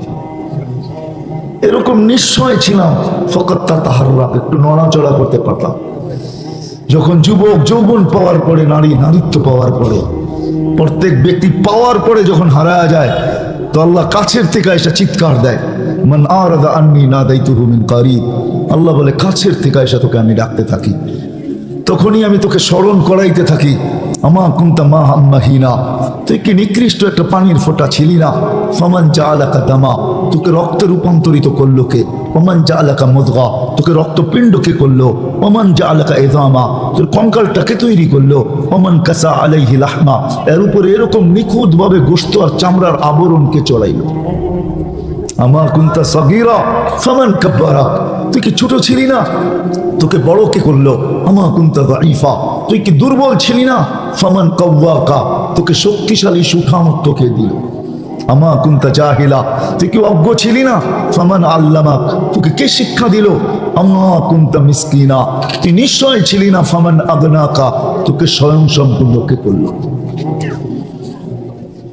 Speaker 1: এরকম নিশ্চয় ছিলাম, ফকত তাতাহাররাক, একটু নড়াচড়া করতে পারতাম। যখন যুবক যৌবন পাওয়ার পরে, নারী নারীত্ব পাওয়ার পরে, প্রত্যেক ব্যক্তি পাওয়ার পরে যখন হারায়া যায়, তো আল্লাহ কাছের থেকে এসে চিৎকার দেয়, মান আরাদা আন্নি নাদাইতুহু মিন কারিব। আল্লাহ বলে কাছের থেকে এসে তোকে আমি ডাকতে থাকি, তখনই আমি তোকে স্মরণ করাইতে থাকি। আমা কুনতা মা হাম্মাহিনা, তুই কি নিকৃষ্ট একটা পানির ফোঁটা ছিলি না? ফামান জাআলাকা দামা, তোকে রক্তে রূপান্তরিত করলো কে? ওমান জাআলাকা মুদগা, তোকে রক্তপিণ্ড কে করলো? ওমান জাআলাকা ইযামা, তোর কঙ্কালটাকে তৈরি করলো? ওমান কাসা আলাইহি লাহমা, এর উপরে এরকম নিখুঁত ভাবে গোশত আর চামড়ার আবরণকে চড়াইলো। আমা কুনতা সাগীরা ফামান কাব্বারা, তুই কি ছোট ছিলি না? তোকে বড় কে করলো? আমা কুনতা দাঈফা, তুই কি দুর্বল ছিলি না? ফামান কাওয়াকা, তোকে শক্তিশালী সুঠামত্ব কে দিল? আমা কুনতা জাহিলা, তুই কি অজ্ঞ ছিলি না? ফামান আল্লামাক, তোকে কে শিক্ষা দিল? আমা কুনতা মিসকিনা, তুই নিশ্চয় ছিলি না? ফামান আগনাকা, তোকে স্বয়ং সম্পূর্ণ কে করলো?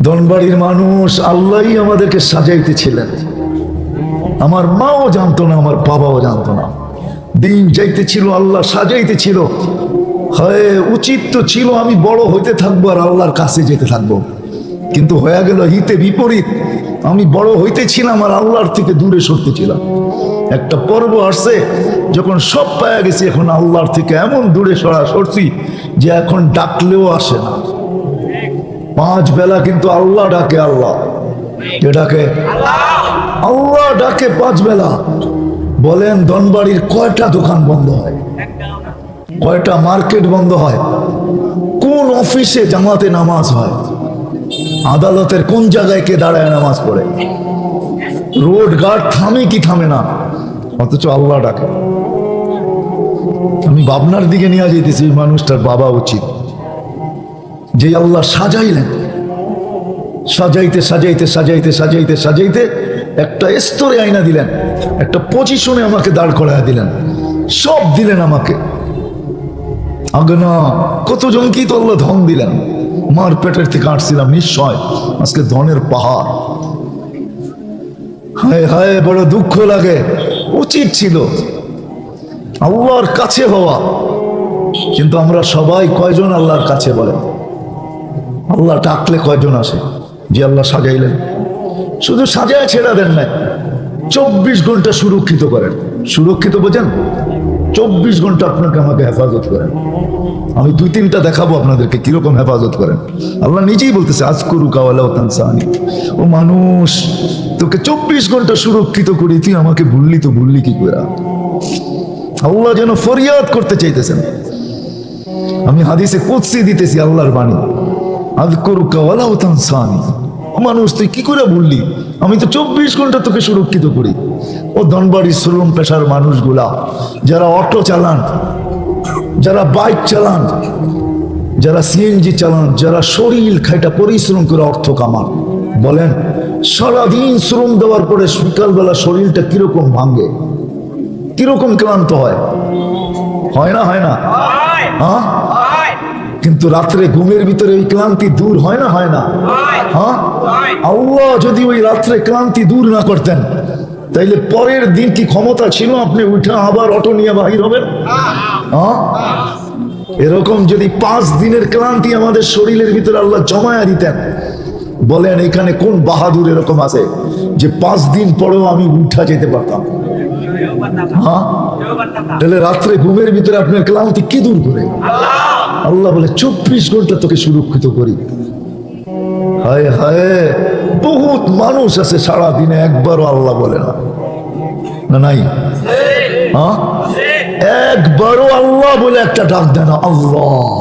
Speaker 1: ধনবাড়ির মানুষ আল্লাহই আমাদেরকে সাজাইতেছিলেন। আমার মাও জানতো না, আমার বাবাও জানতো না। দিন যাইতেছিল, আল্লাহ সাজাইতেছিল। হয় উচিত তো ছিল আমি বড় হইতে থাকবো আর আল্লাহর কাছে যেতে থাকবো, কিন্তু হয়ে গেল হিতে বিপরীত। আমি বড় হইতেছিলাম আর আল্লাহর থেকে দূরে সরতেছিলাম। একটা পর্ব আসছে যখন সব পাওয়া গেছি, এখন আল্লাহর থেকে এমন দূরে সরছি যে এখন ডাকলেও আসে না। 5 বেলা কিন্তু আল্লাহ ডাকে, আল্লাহ কে ডাকে? আল্লাহ ডাকে 5 বেলা। বলেন ধনবাড়ির কয়টা দোকান বন্ধ হয়, কয়টা মার্কেট বন্ধ হয়, কোন অফিসে জামাতে নামাজ হয়, আদালতের কোন জায়গায় কে দাঁড়ায় নামাজ পড়ে, রোড গার্ড থামে কি থামে না, অথচ আল্লাহ ডাকে। আমি ভাবনার দিকে নিয়ে যেতেছি, মানুষটার বাবা উচিত যে আল্লাহ সাজাইলেন, সাজাইতে সাজাইতে সাজাইতে সাজাইতে সাজাইতে একটা স্তরে আয়না দিলেন, একটা পজিশনে আমাকে দাঁড় করায় দিলেন, সব দিলেন আমাকে। আগনা কতজনকেই তো আল্লাহ ধন দিলেন। মার পেটের থেকে আসছিলাম নিশ্চয়, আজকে ধনের পাহাড়। হায় হায় বড় দুঃখ লাগে। উচিত ছিল আল্লাহর কাছে হওয়া, কিন্তু আমরা সবাই কয়জন আল্লাহর কাছে বলেন? আল্লাহ ডাকলে কয়জন আসে? যে আল্লাহ সাজাইলেন শুধু সাজায় ছেড়া দেন নাই, 24 ঘন্টা সুরক্ষিত করেন। সুরক্ষিত বোঝেন? 24 ঘন্টা আপনাকে আমাকে হেফাজত করেন। আমি 2-3টা দেখাবো আপনাদেরকে কিরকম হেফাজত করেন। আল্লাহ নিজেই বলতেছে আজকুরু কাওয়ালা তানসানি, ও মানুষ তোকে 24 ঘন্টা সুরক্ষিত করি, তুই আমাকে ভুললি তো ভুললি কি করে? আল্লাহ যেন ফরিয়াদ করতে চাইতেছেন। আমি হাদিসে কুদসি দিতেছি আল্লাহর বাণী, আযকুরু কাওয়ালা তানসানি, মানুষ তুই কি করে ভুললি? আমি তো 24 ঘন্টা তোকে সুরক্ষিত করি। ও ধনবাড়ির শ্রম পেশার মানুষগুলা, যারা অটো চালান, যারা বাইক চালান, যারা সিএনজি চালান, যারা শরীর খাইটা পরিশ্রম করে অর্থ কামান, বলেন সারাদিন শ্রম দেওয়ার পরে সকালবেলা শরীরটা কিরকম ভাঙে, কিরকম ক্লান্ত হয়? হয় না? হয় না? হ্যাঁ, কিন্তু রাত্রে ঘুমের ভিতরে ওই ক্লান্তি দূর হয় না? হয় না? হ্যাঁ, আল্লাহ যদি ওই রাত্রে ক্লান্তি দূর না করতেন, তাইলে পরের দিন কি ক্ষমতা ছিল আপনি উঠে আবার অটো নিয়ে বাহির হবেন? হ্যাঁ, এরকম যদি 5 দিনের ক্লান্তি আমাদের শরীরের ভিতরে আল্লাহ জমায়া দিতেন, বলেন এখানে কোন বাহাদুর এরকম আছে যে 5 দিন পরেও আমি উঠা যেতে পারতাম? হ্যাঁ, তাহলে রাত্রে ঘুমের ভিতরে আপনার ক্লান্তি কি দূর করে? আল্লাহ বলে 24 ঘন্টা তোকে সুরক্ষিত করি। হায় হায়, বহুত মানুষ আছে সারা দিনে একবারও আল্লাহ বলে না। না নাই? হ্যাঁ, একবারও আল্লাহ বলে একটা ডাক দেয় না। আল্লাহ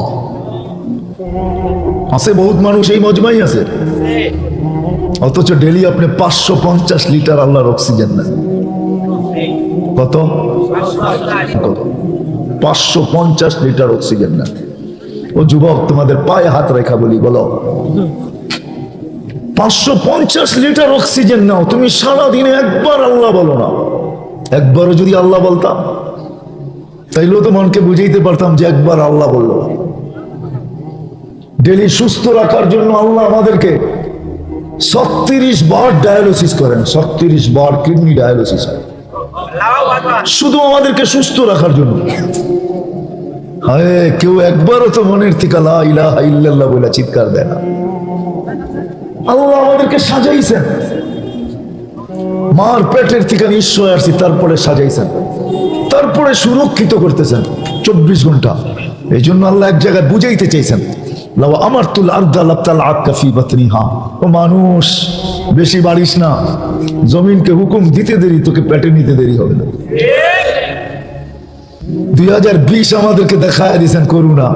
Speaker 1: আছে, বহুত মানুষ এই মজমাই আছে, অথচ ডেলি আপনি 550 লিটার আল্লাহর অক্সিজেন নেন। কত? 550 লিটার অক্সিজেন নেন। ও যুবক, তোমাদের পায়ে হাত রেখা বলি, বলো 550 লিটার অক্সিজেন নাও, তুমি সারাদিনে একবার আল্লাহ বলো না। একবারও যদি আল্লাহ বলতাম, তাইলেও তো মনকে বুঝাইতে পারতাম যে একবার আল্লাহ বললো। ডেলি সুস্থ রাখার জন্য আল্লাহ আমাদেরকে 36 বার ডায়ালিসিস করেন, 36 বার কিডনি ডায়ালিসিস, শুধু আমাদেরকে সুস্থ রাখার জন্য। হায়, কেউ একবারও তো মনের থেকে লা ইলাহা ইল্লাল্লাহ বলে চিৎকার দেয় না। আল্লাহ আমাদেরকে সাজাইছেন, মার পেটের থেকে নিশ্চয় আসছি, তারপরে সাজাইছেন, তারপরে সুরক্ষিত করতেছেন 24 ঘন্টা। এই জন্য আল্লাহ এক জায়গায় বুঝাইতে চাইছেন, লাও আমারতুল আরদা লাবতালআতকা ফি বাতনিহা, ও মানুষ বেশি বাড়িস না, জমিনকে হুকুম দিতে দেরি, তোকে পেটে নিতে দেরি হবে না। 2020 আমাদেরকে দেখায় দিয়েছেন করুণা,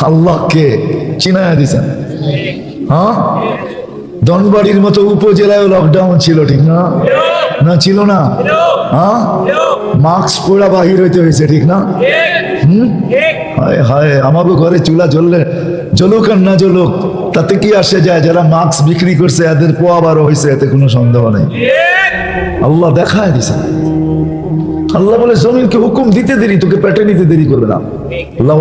Speaker 1: আল্লাহকে চিনায়া দিয়েছেন। হ্যাঁ, ধনবাড়ির মতো উপজেলায় লকডাউন ছিল, ঠিক না? না ছিল না? হ্যাঁ, মাস্ক পরা বাহির হইতে হয়েছে, ঠিক না? হায় হায়, আমাকে ঘরে চুলা জ্বললে জ্বলুক আর না জ্বলুক তাতে কি আসে যায়? যারা মাস্ক বিক্রি করছে এদের পোয়াবারও হয়েছে, এতে কোনো সন্দেহ নেই। আল্লাহ দেখায় দিছে। আল্লাহ বলে জমিনকে হুকুম দিতে দেরি, তোকে পেটে নিতে দেরি করবে না। আল্লাহ